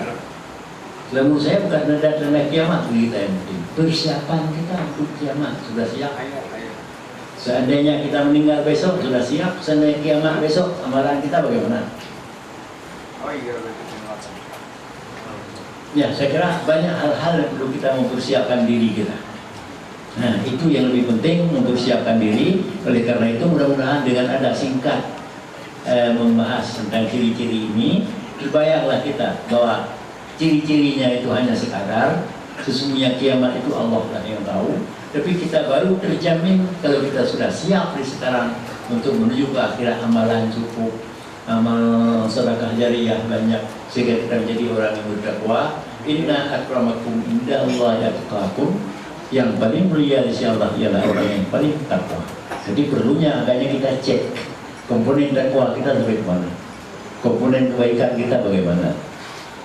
Menurut saya bukan tanda kiamat bagi kita yang penting. Persiapan kita untuk kiamat sudah siap. Seandainya kita meninggal besok sudah siap, seandainya kiamat besok, amalan kita bagaimana? Ya, saya kira banyak hal-hal yang perlu kita mempersiapkan diri kita. Nah, itu yang lebih penting, mempersiapkan diri. Oleh karena itu mudah-mudahan dengan ada singkat membahas tentang ciri-ciri ini, terbayanglah kita bahwa ciri-cirinya itu hanya sekadar, sesungguhnya kiamat itu Allah lah yang tahu. Tapi kita baru terjamin kalau kita sudah siap dari sekarang untuk menuju ke akhirat, amalan cukup, amal sedekah jariyah banyak sehingga kita menjadi orang yang bertakwa. Inna akramakum indallahi atqakum, yang paling mulia di sisi Allah ialah orang yang paling takwa. Jadi perlunya agaknya kita cek komponen takwa kita sampai mana, komponen kebaikan kita bagaimana.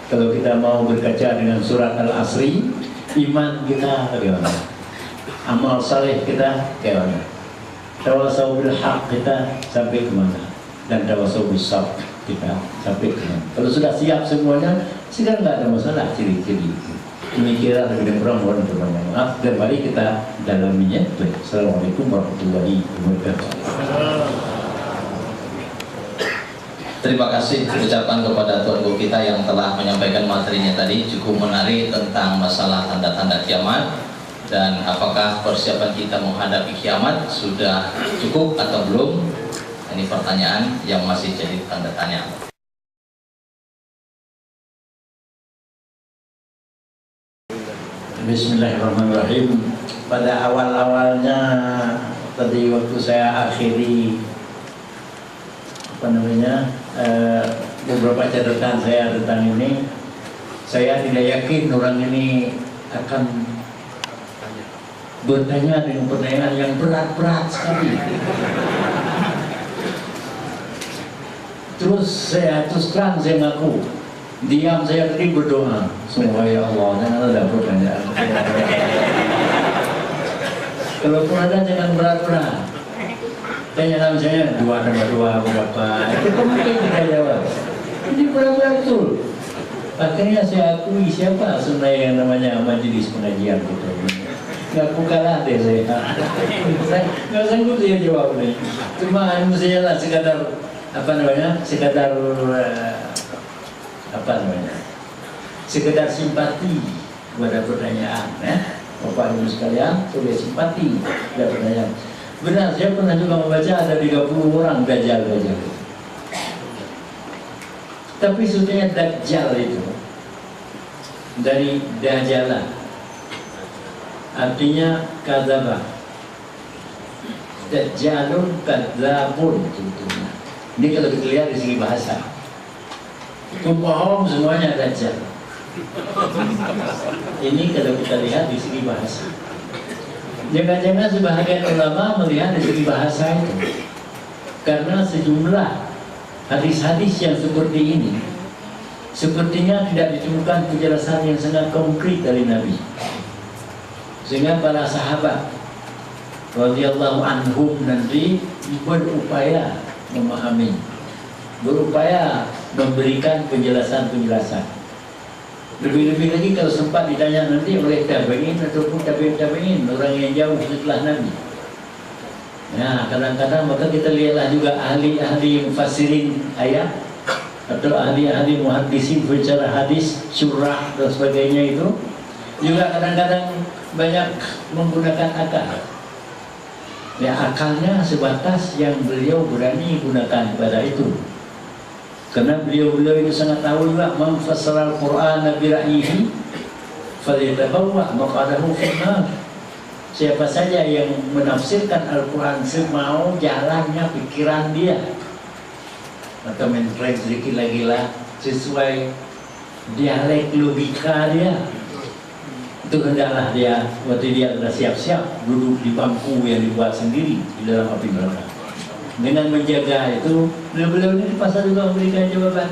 Kalau kita mau berkaca dengan surat Al-Asri, iman kita bagaimana, amal saleh kita bagaimana, tawasau bil haq kita sampai kemana, dan tawasau bis sabr kita sampai kemana. Kalau sudah siap semuanya, sekarang nggak ada masalah ciri-ciri. Demikianlah lebih kurang, mohon berbanyak maaf dan mari kita dalaminya. Assalamualaikum warahmatullahi wabarakatuh. Terima kasih ucapan kepada Tuan Guru kita yang telah menyampaikan materinya tadi, cukup menarik tentang masalah tanda-tanda kiamat dan apakah persiapan kita menghadapi kiamat sudah cukup atau belum. Ini pertanyaan yang masih jadi tanda tanya. Bismillahirrahmanirrahim. Pada awal-awalnya tadi waktu saya akhiri beberapa catatan saya tentang ini, saya tidak yakin orang ini akan bertanya dengan pertanyaan yang berat-berat sekali. Terus terang saya ngaku, diam saya tadi berdoa, semoga ya Allah jangan ada pertanyaan. Kalaupun ada jangan berat-berat. Tanya misalnya 2 tambah 2 berapa, itu mungkin kita jawab. Ini berat-berat betul. Akhirnya saya akui siapa sebenarnya yang namanya majelis pengajian gitu. Ngaku kalah deh saya. Saya nggak sanggup saya jawab nih. Cuma saya lah sekadar sekedar simpati pada pertanyaan, Bapak Ibu sekalian, sebagai simpati pada pertanyaan. Benar, saya pernah juga membaca ada 30 orang dajjal. Tapi sebetulnya dajjal itu dari dajjala, artinya kadzaba. Dajjalun kadzabun sebetulnya. Ini kalau kita lihat di segi bahasa, pembohong semuanya dajjal. Ini kalau kita lihat di segi bahasa. Jangan-jangan sebahagian ulama melihat dari segi bahasa itu, karena sejumlah hadis-hadis yang seperti ini sepertinya tidak ditemukan penjelasan yang sangat konkret dari Nabi, sehingga para sahabat radhiyallahu anhum nanti berupaya memahami, berupaya memberikan penjelasan-penjelasan. Lebih-lebih lagi kalau sempat ditanya nanti oleh tabi'in ataupun tabi'in orang yang jauh setelah Nabi. Nah, kadang-kadang maka kita lihatlah juga ahli-ahli mufassirin ayat atau ahli-ahli muhaddisin bicara hadis, syurah dan sebagainya itu juga kadang-kadang banyak menggunakan akal. Ya, akalnya sebatas yang beliau berani gunakan pada itu. Karena beliau-beliau itu sangat tahu juga memfassara Al-Quran bi ra'yihi falyatabawwa maq'adahu finnar. Siapa saja yang menafsirkan Al-Quran semau jalannya pikiran dia, maka mentret sedikit lagi lah sesuai dialek logika dia, itu hendaklah dia waktu dia sudah siap-siap duduk di bangku yang dibuat sendiri di dalam api neraka. Dengan menjaga itu, beliau-beliau ini di pasar juga memberikan jawaban.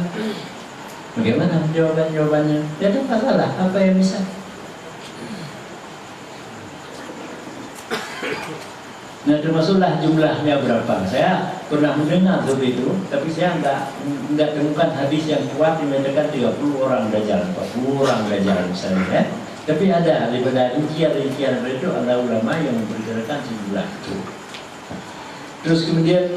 Bagaimana jawabannya? Tidak ada masalah, apa yang bisa. Nah, termasuklah jumlahnya berapa. Saya pernah mendengar seperti itu, tapi saya enggak temukan hadis yang kuat yang mengatakan 30 orang dajjal, 40 orang dajjal misalnya. Tapi ada daripada rincian-rincian itu ada ulama yang memperkirakan sejumlah itu. Terus kemudian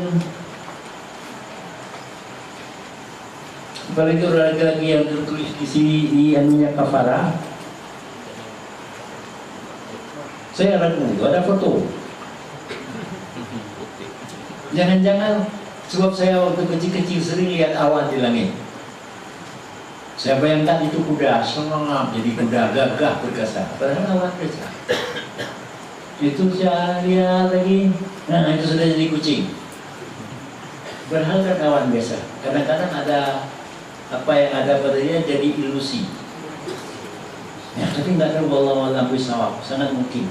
apalagi lagi yang tertulis di sini di anunya kafara. Saya ragu, ada foto. Jangan-jangan sebab saya waktu kecil-kecil sering lihat awan di langit. Saya bayangkan itu kuda semangat, jadi kuda gagah perkasa. Padahal awan besar. Itu saya lihat lagi, nah itu sudah jadi kucing. Padahal kan awan biasa. Kadang-kadang ada apa yang ada padanya jadi ilusi. Ya, tapi nggak tahu wallahu bisawab, sangat mungkin.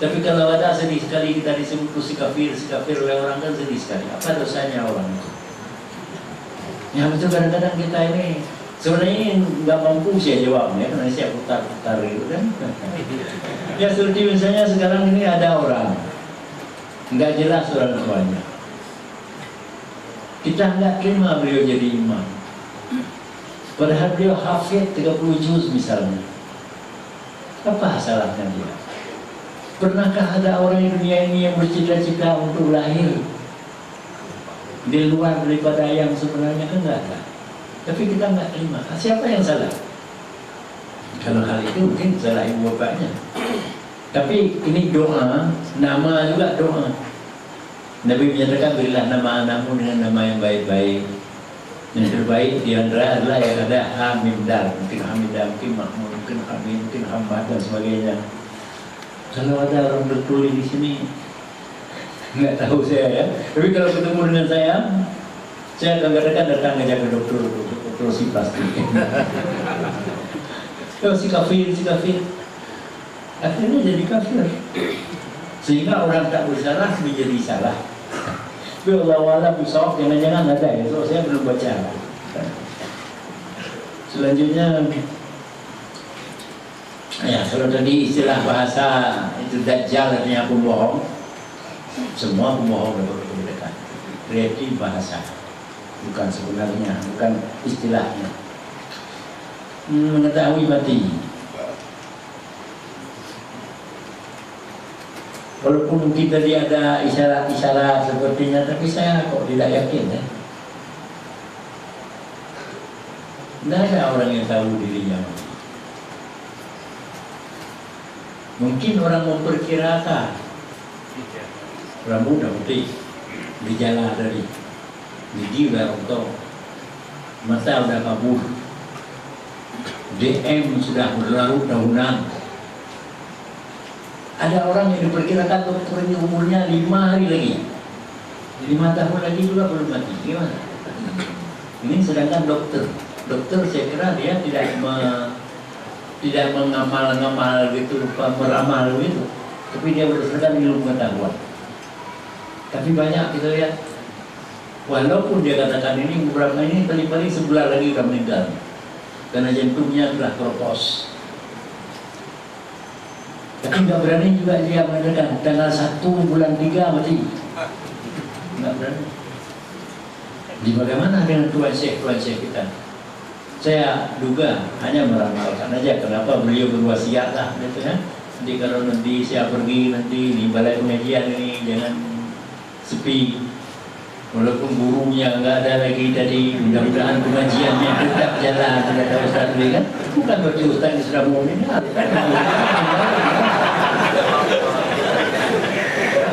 Tapi kalau ada sedih sekali kita disebut si kafir oleh orang kan sedih sekali. Apa dosanya orang itu? Ya betul, kadang-kadang kita ini sebenarnya ini nggak mampu saya jawabnya karena saya putar-putar gitu kan. Ya seperti misalnya sekarang ini ada orang nggak jelas orang tuanya. Kita nggak terima beliau jadi imam. Padahal beliau hafid 30 juz misalnya. Apa salahnya dia? Pernahkah ada orang di dunia ini yang bercita-cita untuk lahir di luar daripada yang sebenarnya? Enggak ada. Tapi kita enggak terima. Siapa yang salah? Kalau hal itu mungkin salah ibu bapaknya. Tapi ini doa, nama juga doa. Nabi menyatakan berilah nama anakmu dengan nama yang baik-baik. Yang terbaik di antara adalah yang ada Hamim Dar, mungkin Hamidah, mungkin Mahmud, mungkin Hamid, mungkin Hamad dan sebagainya. Kalau ada orang bertulis di sini, nggak tahu saya ya. Tapi kalau ketemu dengan saya kadang-kadang datang aja ke dokter si plastik. Oh, si kafir. Akhirnya jadi kafir. Sehingga orang tak bersalah menjadi salah. Tapi Allah bisawab, jangan-jangan ada ya. So, saya belum baca. Selanjutnya. Ya, kalau tadi istilah bahasa itu dajjal artinya pembohong, semua pembohong dapat kebenaran. Kreatif bahasa, bukan sebenarnya, bukan istilahnya. Mengetahui mati. Walaupun mungkin tadi ada isyarat-isyarat sepertinya, tapi saya kok tidak yakin ya. Tidak ada orang yang tahu dirinya. Mungkin orang memperkirakan rambut udah putih, gejala dari gigi udah rontok, mata udah kabur, DM sudah berlarut dahunan. Ada orang yang diperkirakan dokter ini umurnya 5 hari lagi, 5 tahun lagi juga belum mati. Gimana? Ini sedangkan dokter saya kira dia tidak tidak mengamal-ngamal gitu, meramal gitu, tapi dia berdasarkan ilmu pengetahuan. Tapi banyak kita lihat, walaupun dia katakan ini beberapa ini paling-paling sebulan lagi udah meninggal karena jantungnya telah keropos. Tapi nggak berani juga dia mengatakan tanggal 1 bulan 3 mati. Nggak berani. Di bagaimana dengan tuan syekh kita? Saya duga hanya meramalkan aja. Kenapa beliau berwasiat lah gitu ya. Jadi kalau nanti saya pergi nanti di balai pengajian ini jangan sepi. Walaupun gurunya nggak ada lagi tadi, mudah-mudahan pengajiannya tetap jalan. Tidak ada ustaz ini kan? Bukan berarti ustaz sudah mau meninggal.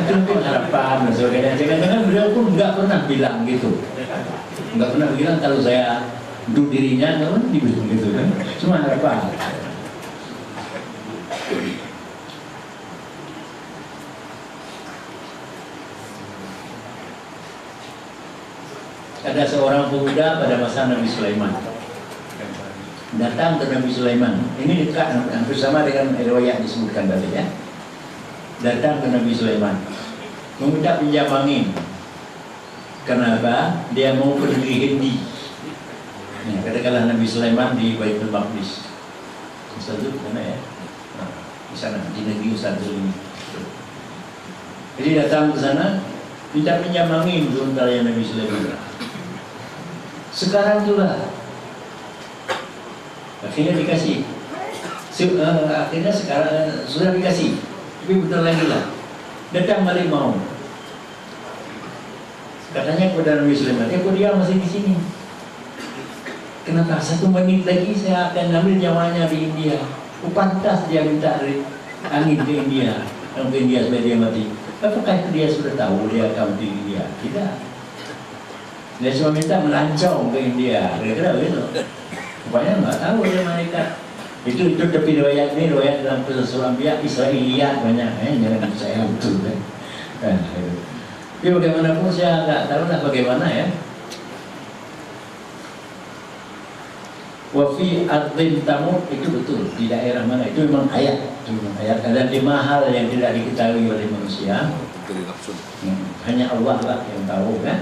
Itu mungkin harapan dan sebagainya. Jangan-jangan beliau pun nggak pernah bilang gitu. Nggak pernah bilang kalau saya untuk dirinya nggak pernah dibilang gitu kan. Cuma harapan. Ada seorang pemuda pada masa Nabi Sulaiman datang ke Nabi Sulaiman. Ini dekat hampir sama dengan riwayat disebutkan tadi ya. Datang ke Nabi Sulaiman meminta pinjam angin. Kenapa? Dia mau ke negeri Hindi. Nah, katakanlah Nabi Sulaiman di Baitul Maqdis. Ustaz itu mana ya? Nah, di sana di negeri Ustaz ini. Jadi datang ke sana minta pinjam angin sementara Nabi Sulaiman. Sekarang juga akhirnya dikasih. Akhirnya sekarang sudah dikasih. Tapi betul lagi lah. Datang harimau. Katanya kepada Nabi Sulaiman, kok dia masih di sini? Kenapa? 1 menit lagi saya akan ambil nyawanya di India. Pantas dia minta angin ke India, ke India supaya dia mati. Apakah dia sudah tahu dia akan di India? Tidak. Dia cuma minta melancong ke India, kira-kira begitu. Rupanya nggak tahu dia malaikat. Itu tapi riwayat ini riwayat dalam Qisas Anbiya Israiliyat banyak, jangan percaya betul kan. Tapi bagaimanapun saya nggak tahu lah bagaimana ya. Wafi ardin Tamud itu betul di daerah mana itu memang ayat, Ada 5 hal yang tidak diketahui oleh manusia. Hanya Allah lah yang tahu kan.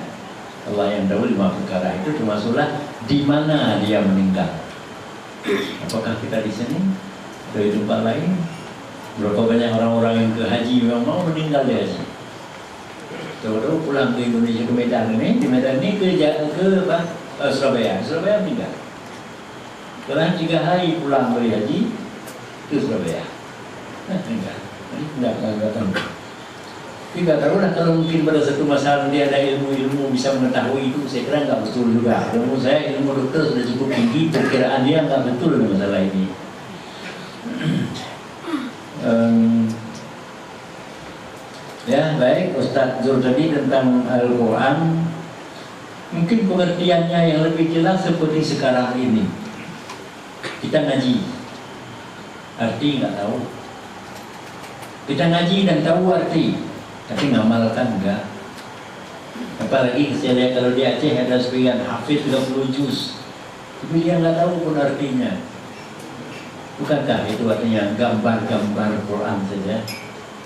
Allah yang tahu 5 perkara itu termasuklah di mana dia meninggal. Apakah kita di sini atau di tempat lain? Berapa banyak orang-orang yang ke haji memang mau meninggal di haji. Tahu-tahu pulang ke Indonesia ke Medan ini, di Medan ini ke Surabaya meninggal. Setelah 3 hari pulang dari haji ke Surabaya, meninggal. Enggak tahu. Tidak tahu lah kalau mungkin pada satu masalah dia ada ilmu bisa mengetahui itu, saya kira nggak betul juga. Menurut saya ilmu dokter sudah cukup tinggi, perkiraan dia nggak betul masalah ini. Ya baik, Ustaz Zul tadi tentang Al-Quran, mungkin pengertiannya yang lebih jelas seperti sekarang ini. Kita ngaji, arti nggak tahu. Kita ngaji dan tahu arti, tapi ngamalkan enggak. Apalagi saya lihat kalau di Aceh ada sebagian hafid 30 juz, tapi dia nggak tahu pun artinya. Bukankah itu artinya gambar-gambar Quran saja?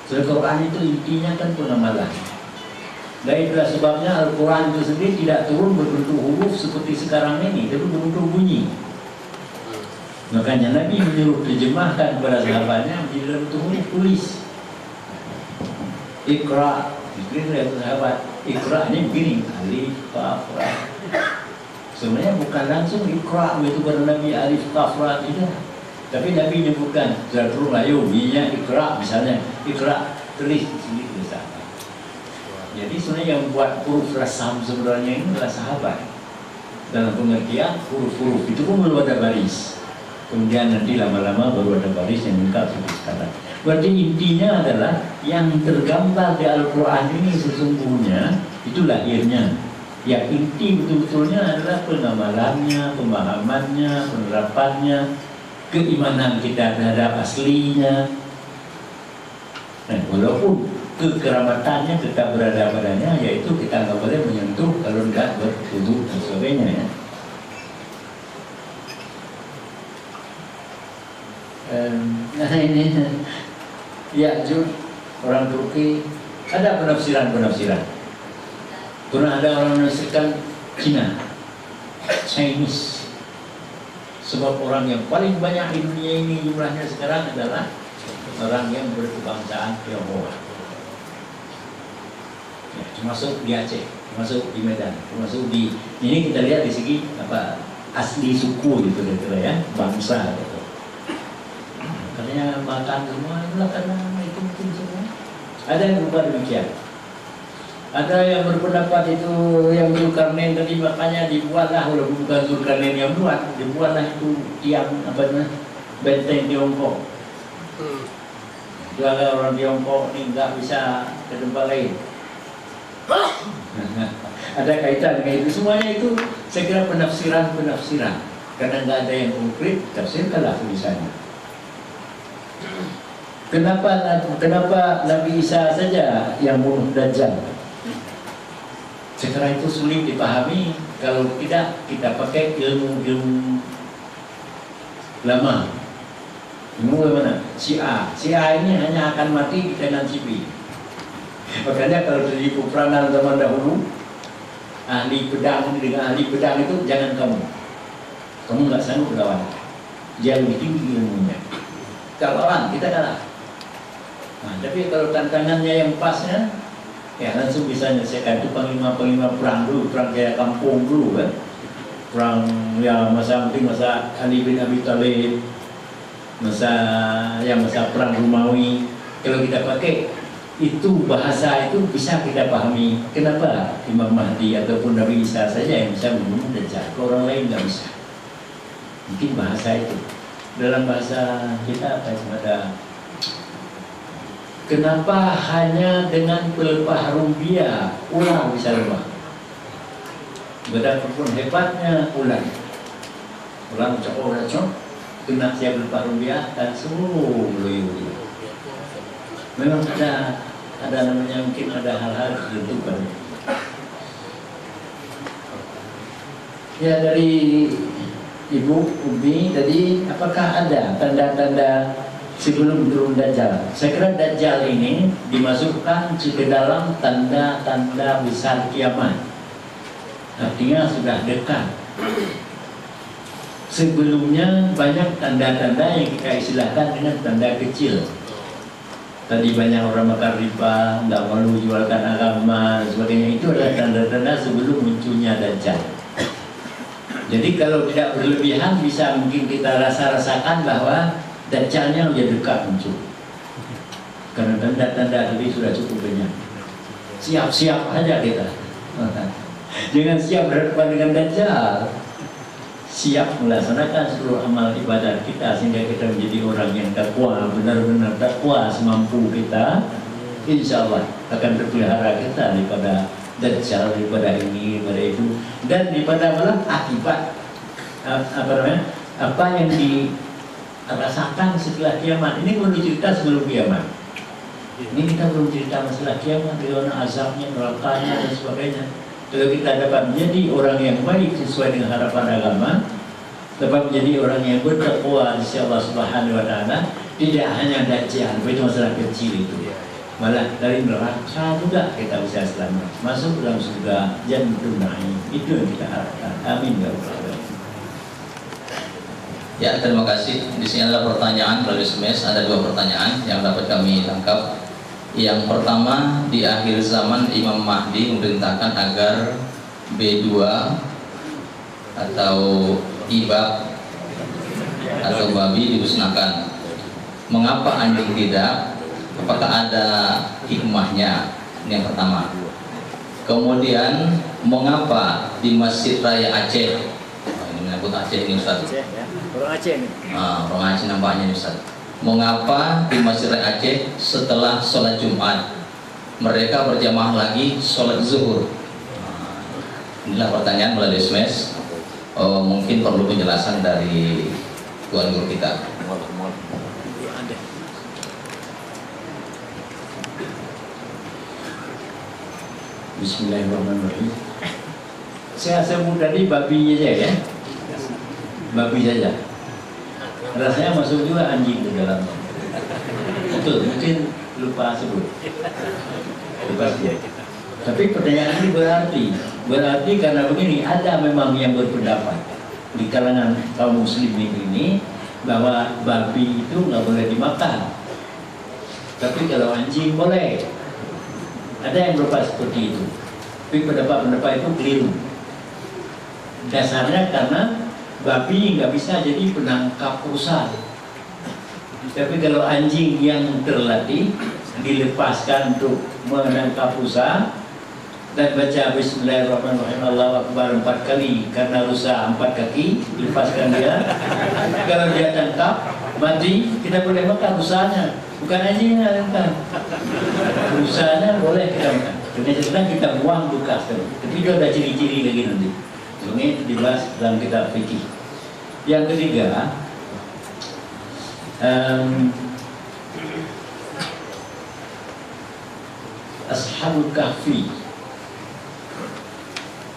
Soal Quran itu intinya kan pengamalan. Dan itulah sebabnya Al-Quran itu sendiri tidak turun berbentuk huruf seperti sekarang ini, tapi berbentuk bunyi. Makanya Nabi menyuruh terjemahkan kepada sahabatnya menjadi dalam bentuk huruf tulis. Iqra, itu ya sahabat. Iqra ini begini, alif, kaf, ra. Sebenarnya bukan langsung Iqra begitu pada Nabi alif, kaf, ra tidak. Tapi Nabi menyebutkan Zatul Ayu, binya Iqra misalnya. Iqra tulis di sini bisa. Jadi sebenarnya yang buat huruf rasam sebenarnya ini adalah sahabat. Dalam pengertian huruf-huruf itu pun belum ada baris. Kemudian nanti lama-lama baru ada baris yang lengkap seperti sekarang. Berarti intinya adalah yang tergambar di Al-Quran ini sesungguhnya itu lahirnya. Yang inti betul-betulnya adalah pengamalannya, pemahamannya, penerapannya, keimanan kita terhadap aslinya. Nah, walaupun kekeramatannya tetap berada padanya, yaitu kita nggak boleh menyentuh kalau tidak berwudu dan sebagainya ya. ini Ya'juj orang Turki, ada penafsiran. Pernah ada orang menafsirkan Cina, Chinese. Sebab orang yang paling banyak di dunia ini jumlahnya sekarang adalah orang yang berkebangsaan Tionghoa. Ya, termasuk di Aceh, termasuk di Medan, termasuk di ini kita lihat di segi apa asli suku gitu ya, bangsa gitu. Katanya makan semua karena itu mungkin semua. Ada yang berubah demikian. Ada yang berpendapat itu yang Zulkarnain tadi makanya dibuatlah, walaupun bukan Zulkarnain yang buat, dibuatlah itu tiang apa namanya benteng Tiongkok. Agar orang Tiongkok ini nggak bisa ke tempat lain. Ada kaitan dengan itu, semuanya itu saya kira penafsiran karena nggak ada yang konkret, tafsirkanlah tulisannya. Kenapa Nabi Isa saja yang bunuh Dajjal? Sekarang itu sulit dipahami kalau tidak kita pakai ilmu lama. Ilmu mana? Syiah ini hanya akan mati di kanan Sipi. Makanya kalau terjadi peperangan zaman dahulu, ahli pedang dengan ahli pedang itu jangan kamu nggak sanggup lawan. Dia lebih tinggi ilmunya. Kalau lawan kita kalah. Nah, tapi kalau tantangannya yang pasnya, ya langsung bisa menyelesaikan. Itu panglima perang dulu, perang kayak kampung dulu kan, perang ya masa Ali bin Abi Thalib, masa perang Romawi. Kalau kita pakai itu bahasa itu bisa kita pahami. Kenapa Imam Mahdi ataupun Nabi Isa saja yang bisa membunuh Dajjal, orang lain nggak bisa. Mungkin bahasa itu. Dalam bahasa kita ada. Kenapa hanya dengan pelepah rumbia ular bisa lemah? Betapapun hebatnya ular cocok kena siap pelepah rumbia dan seluruh meloyo. Memang ada namanya, mungkin ada hal-hal ditentukan. Ya, dari Ibu Umi tadi, apakah ada tanda-tanda sebelum turun Dajjal? Saya kira Dajjal ini dimasukkan ke dalam tanda-tanda besar kiamat. Artinya sudah dekat. Sebelumnya banyak tanda-tanda yang kita istilahkan dengan tanda kecil. Tadi banyak orang makan riba, tidak malu jualkan agama, sebagainya. Itu adalah tanda-tanda sebelum munculnya Dajjal. Jadi kalau tidak berlebihan bisa mungkin kita rasakan bahwa Dajjalnya sudah dekat muncul. Karena tanda-tanda tadi sudah cukup banyak. Siap-siap aja kita. Jangan siap berhadapan dengan Dajjal. Siap melaksanakan seluruh amal ibadat kita sehingga kita menjadi orang yang takwa, benar-benar takwa semampu kita. Insya Allah akan terpelihara kita daripada Dajjal, daripada ini, daripada itu, dan daripada malah akibat apa yang dirasakan setelah kiamat. Ini belum cerita sebelum kiamat. Ini kita belum cerita masalah kiamat, bagaimana azabnya, nerakanya dan sebagainya. Kalau kita dapat menjadi orang yang baik sesuai dengan harapan agama, dapat menjadi orang yang bertakwa di sisi Allah Subhanahu Wa Taala, tidak hanya Dajjal, itu masalah kecil itu. Malah dari neraka juga kita bisa selamat, masuk dalam surga Jannatul Na'im. Itu yang kita harapkan. Amin ya rabbal alamin. Ya, terima kasih. Di sini adalah pertanyaan melalui SMS. Ada 2 pertanyaan yang dapat kami tangkap. Yang pertama, di akhir zaman Imam Mahdi memerintahkan agar B2 atau ibab atau babi dimusnahkan. Mengapa anjing tidak? Apakah ada hikmahnya? Ini yang pertama. Kemudian, mengapa di Masjid Raya Aceh? Ini menyebut Aceh ini Ustaz. Orang Aceh ini. Orang Aceh nampaknya ini Ustaz. Mengapa di Masjid Raya Aceh setelah sholat Jumat mereka berjamaah lagi sholat zuhur? Inilah pertanyaan melalui SMS. Mungkin perlu penjelasan dari Tuan Guru kita. Bismillahirrahmanirrahim. Saya sebut tadi babi saja ya, babi saja. rasanya masuk juga anjing ke dalam. Betul, mungkin lupa sebut. Tapi pertanyaan ini berarti karena begini, ada memang yang berpendapat di kalangan kaum muslimin ini bahwa babi itu nggak boleh dimakan, tapi kalau anjing boleh. Ada yang berpendapat seperti itu, tapi pendapat itu keliru. Dasarnya karena babi nggak bisa jadi penangkap rusa, tapi kalau anjing yang terlatih dilepaskan untuk menangkap rusa dan baca Bismillahirrahmanirrahim Allahu Akbar 4 kali, karena rusa 4 kaki, lepaskan dia. Kalau dia tangkap mati, kita boleh makan rusanya, bukan anjingnya kan. Rusanya boleh kita makan. Kemudian kita buang bekas, tapi dia ada ciri-ciri lagi nanti. Ini dibahas dalam kitab fikih. Yang ketiga, Ashabul Kahfi.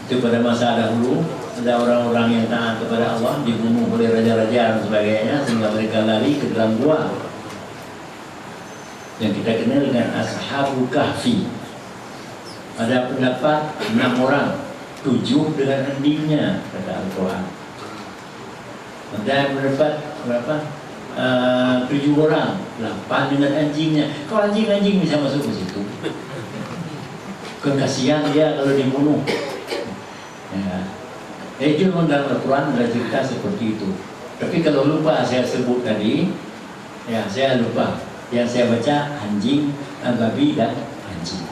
Itu pada masa dahulu ada orang-orang yang taat kepada Allah, dibunuh oleh raja-raja dan sebagainya, sehingga mereka lari ke dalam gua yang kita kenal dengan Ashabul Kahfi. Ada pendapat 6 orang, 7 dengan endingnya, kata Al-Quran. Ada pendapat berapa? 7 orang, 8 dengan anjingnya. Kalau anjing bisa masuk ke situ, kasihan dia kalau dibunuh. Ya. Itu memang dalam Al-Quran ada cerita seperti itu. Tapi kalau lupa saya sebut tadi, ya saya lupa. Yang saya baca anjing, babi dan anjing.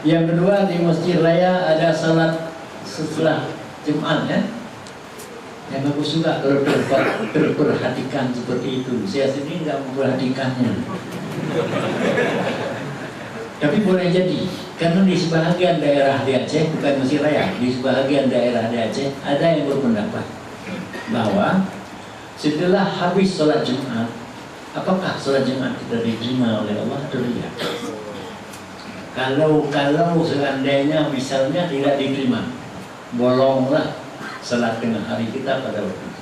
Yang kedua, di Masjid Raya ada salat setelah Jumat ya. Yang bagus juga kalau terperhatikan seperti itu. Saya sendiri tidak memperhatikannya. Tapi boleh jadi, karena di sebahagian daerah di Aceh, bukan Masjid Raya, di sebahagian daerah di Aceh ada yang berpendapat bahwa setelah habis sholat Jumat, apakah sholat Jumat kita diterima oleh Allah atau tidak? Kalau seandainya misalnya tidak diterima, bolonglah sholat tengah hari kita pada waktu itu.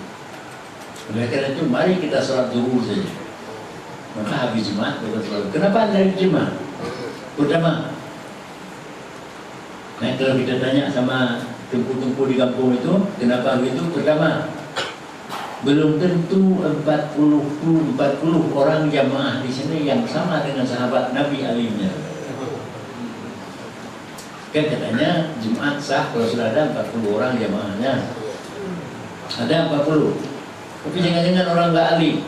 Oleh karena itu, mari kita sholat zuhur saja. Maka habis Jumat, kenapa tidak diterima? Pertama, nah kalau kita tanya sama tungku-tungku di kampung itu, kenapa begitu? Pertama, belum tentu 40 orang jamaah di sini yang sama dengan sahabat Nabi alimnya. Kan katanya Jumat sah kalau sudah ada 40 orang jamaahnya. Ada 40. Tapi jangan-jangan orang nggak alim,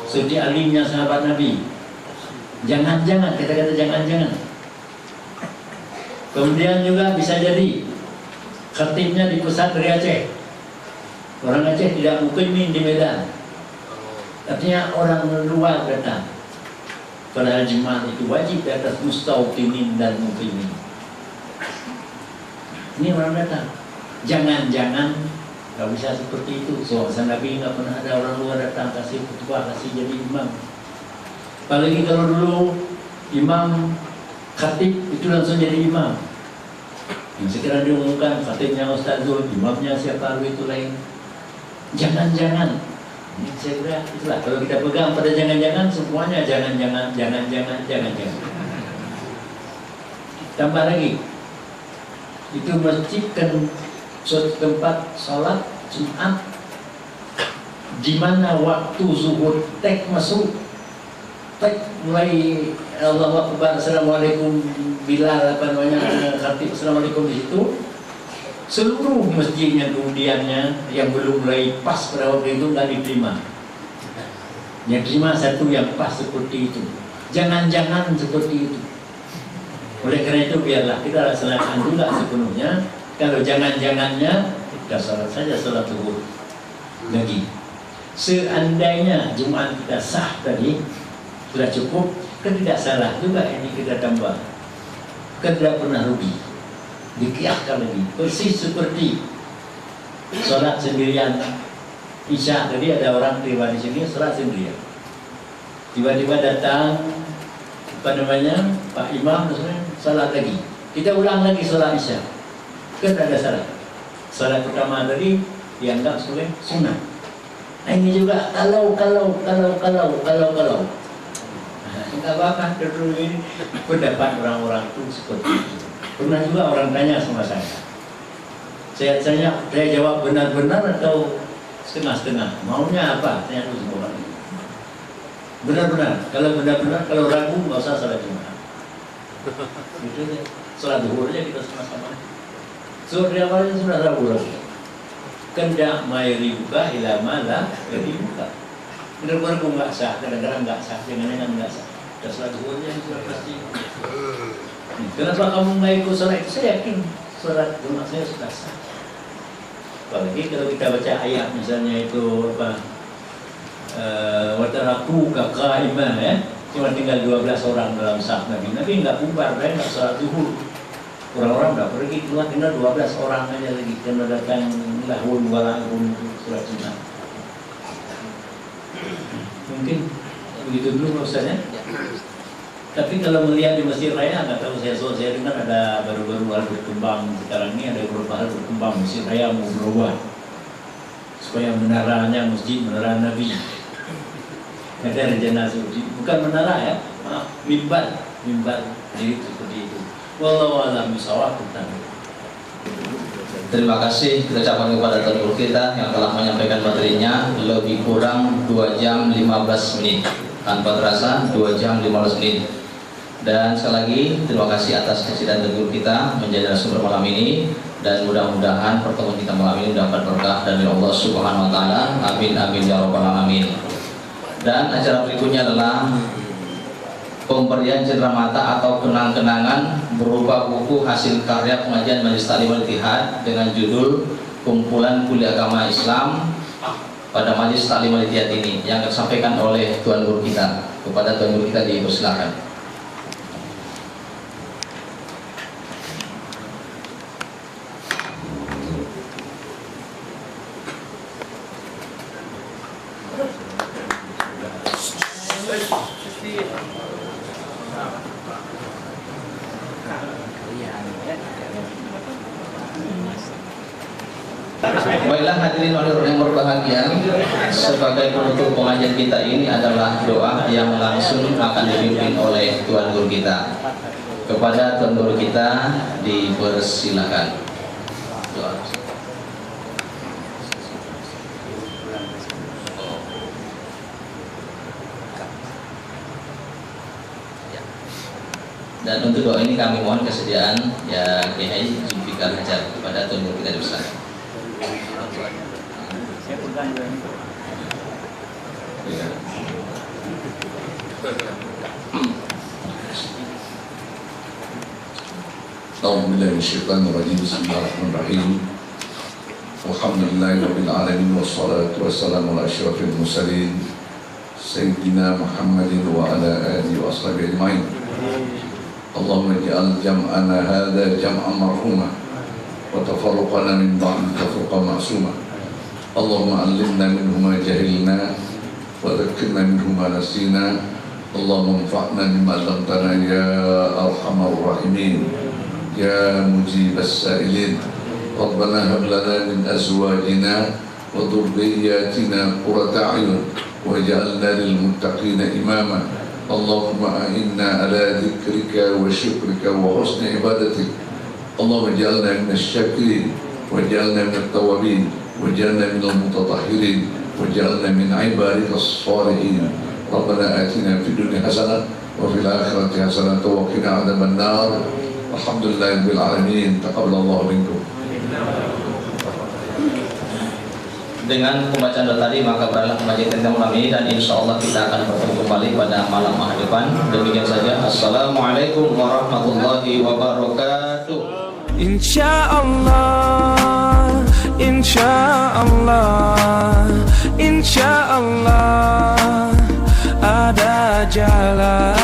seperti alimnya sahabat Nabi. Jangan-jangan, kata-kata jangan-jangan. Kemudian juga bisa jadi khatibnya di pusat dari Aceh. Orang Aceh tidak mukimin di Medan. Artinya orang luar datang. Padahal Jumat itu wajib di atas mustauqinin dan mukimin. Ini orang datang. Jangan-jangan nggak bisa seperti itu. Soalnya Nabi nggak pernah ada orang luar datang kasih khutbah, kasih jadi imam. Apalagi kalau dulu imam khatib itu langsung jadi imam. Yang sekarang diumumkan khatibnya Ustadzul, imamnya siapa itu lain. Jangan-jangan. Ini saya kira itulah kalau kita pegang pada jangan-jangan, semuanya jangan-jangan. Tambah lagi, itu masjid kan suatu tempat sholat Jumat di mana waktu zuhur tek masuk. Mulai Allahu Akbar, Assalamualaikum, Bilal khatib Assalamualaikum di situ, seluruh masjid yang kemudiannya yang belum mulai pas pada waktu itu nggak diterima. Yang terima satu yang pas seperti itu. Jangan-jangan seperti itu. Oleh karena itu biarlah kita laksanakan juga sepenuhnya. Kalau jangan-jangannya kita salat saja salat zuhur lagi. Seandainya Jumat kita sah tadi sudah cukup, kan tidak salah juga ini kita tambah, kan tidak pernah rugi, dikiaskan lagi. Persis seperti sholat sendirian Isya tadi, ada orang tiba di sini sholat sendirian, tiba-tiba datang Pak Imam sholat lagi, kita ulang lagi sholat Isya, kan ada salah. Sholat pertama tadi dianggap sebagai sunnah, Ini juga kalau. Enggak apa-apa, dulu ini pendapat orang-orang itu seperti itu. Pernah juga orang tanya sama saya. Saya jawab benar-benar atau setengah-setengah. Maunya apa? Tanya dulu semua orang. Benar-benar. Kalau benar-benar, kalau ragu nggak usah salat Jumat. Gitu aja. Salat zuhur aja kita sama-sama. So dari awalnya sudah ragu. Kendak mairi buka ilama lah jadi buka. Benar-benar aku nggak sah, kadang-kadang nggak sah, jangan-jangan nggak sah. Dan salat zuhur aja sudah pasti. Kenapa kamu nggak ikut salat itu? Saya yakin salat Jumat saya sudah sah. Apalagi kalau kita baca ayat misalnya itu apa wataraku kakaimah ya, cuma tinggal 12 orang dalam saf Nabi nggak bubar, nggak salat zuhur. Orang-orang udah pergi keluar, tinggal 12 orang aja lagi karena datang lahun walahun salat Jumat. Mungkin begitu dulu Ustaznya. Tapi kalau melihat di Masjid Raya, nggak tahu saya dengar ada baru-baru hal berkembang sekarang ini, ada beberapa hal berkembang. Masjid Raya mau berubah supaya menaranya menara Nabi. Ada rencana seperti bukan menara ya, maaf, mimbar, jadi seperti itu. Wallahu a'lam bishawab tentang itu. Terima kasih kita ucapkan kepada Tuan Guru kita yang telah menyampaikan materinya lebih kurang 2 jam 15 menit. Tanpa terasa 2 jam 15 menit. Dan sekali lagi terima kasih atas kehadiran Tuan Guru kita menjadi narasumber malam ini, dan mudah-mudahan pertemuan kita malam ini dapat berkah dari Allah Subhanahu wa taala. Amin amin ya rabbal alamin. Dan acara berikutnya adalah pemberian cenderamata atau kenang-kenangan berupa buku hasil karya pengajian Majelis Ta'lim Al-Ittihad dengan judul Kumpulan Kuliah Agama Islam pada Majelis Ta'lim Al-Ittihad ini yang akan disampaikan oleh Tuan Guru kita. Kepada Tuan Guru kita dipersilakan. Baiklah hadirin yang berbahagia, sebagai penutup pengajian kita ini adalah doa yang langsung akan dipimpin oleh Tuan Guru kita. Kepada Tuan Guru kita dipersilakan. Doa. Dan untuk doa ini kami mohon kesediaan ya Kiai Zulfikar Hajar kepada Tuan Guru kita dipersilakan. Saya pegang ini. Ya. A'udzubillahi minasyaitonir rajim. Bismillahirrahmanirrahim. Alhamdulillahi rabbil alamin wassalatu wassalamu ala asyrafil mursalin sayyidina Muhammadin wa ala alihi wa ashabihi ajmain. Allahumma ij'al jam'ana hadza jam'an marhuma wa tafarruqana min ba'di tafruqan ma'suma. Allahumma 'allimna minhu ma jahilna wa dhakkirna minhu ma nasina. Allahumma anfa'na bima 'allamtana ya arhamar rahimin ya mujibas sa'ilin. Rabbana hab lana min azwajina wa dhurriyyatina qurrata a'yun waj'alna lil muttaqina imama. Allahumma a'inna ala dzikrika wa syukrika wa husni ibadatik. Allahumma ij'alna minasy syakirin waj'alna minat tawabin waj'alna minal mutatahhirin waj'alna min ibadikas shalihin. Rabbana atina fid dunya hasanah wa fil akhirati hasanah wa qina adzaban nar. Alhamdulillahirabbil alamin. Taqabbalallahu minkum. Dengan pembacaan doa tadi maka berakhirlah pengajian kita malam ini, dan insya Allah kita akan bertemu kembali pada malam hari depan. Demikian saja. Assalamualaikum warahmatullahi wabarakatuh. Insyaallah, insyaallah, insyaallah ada jalan.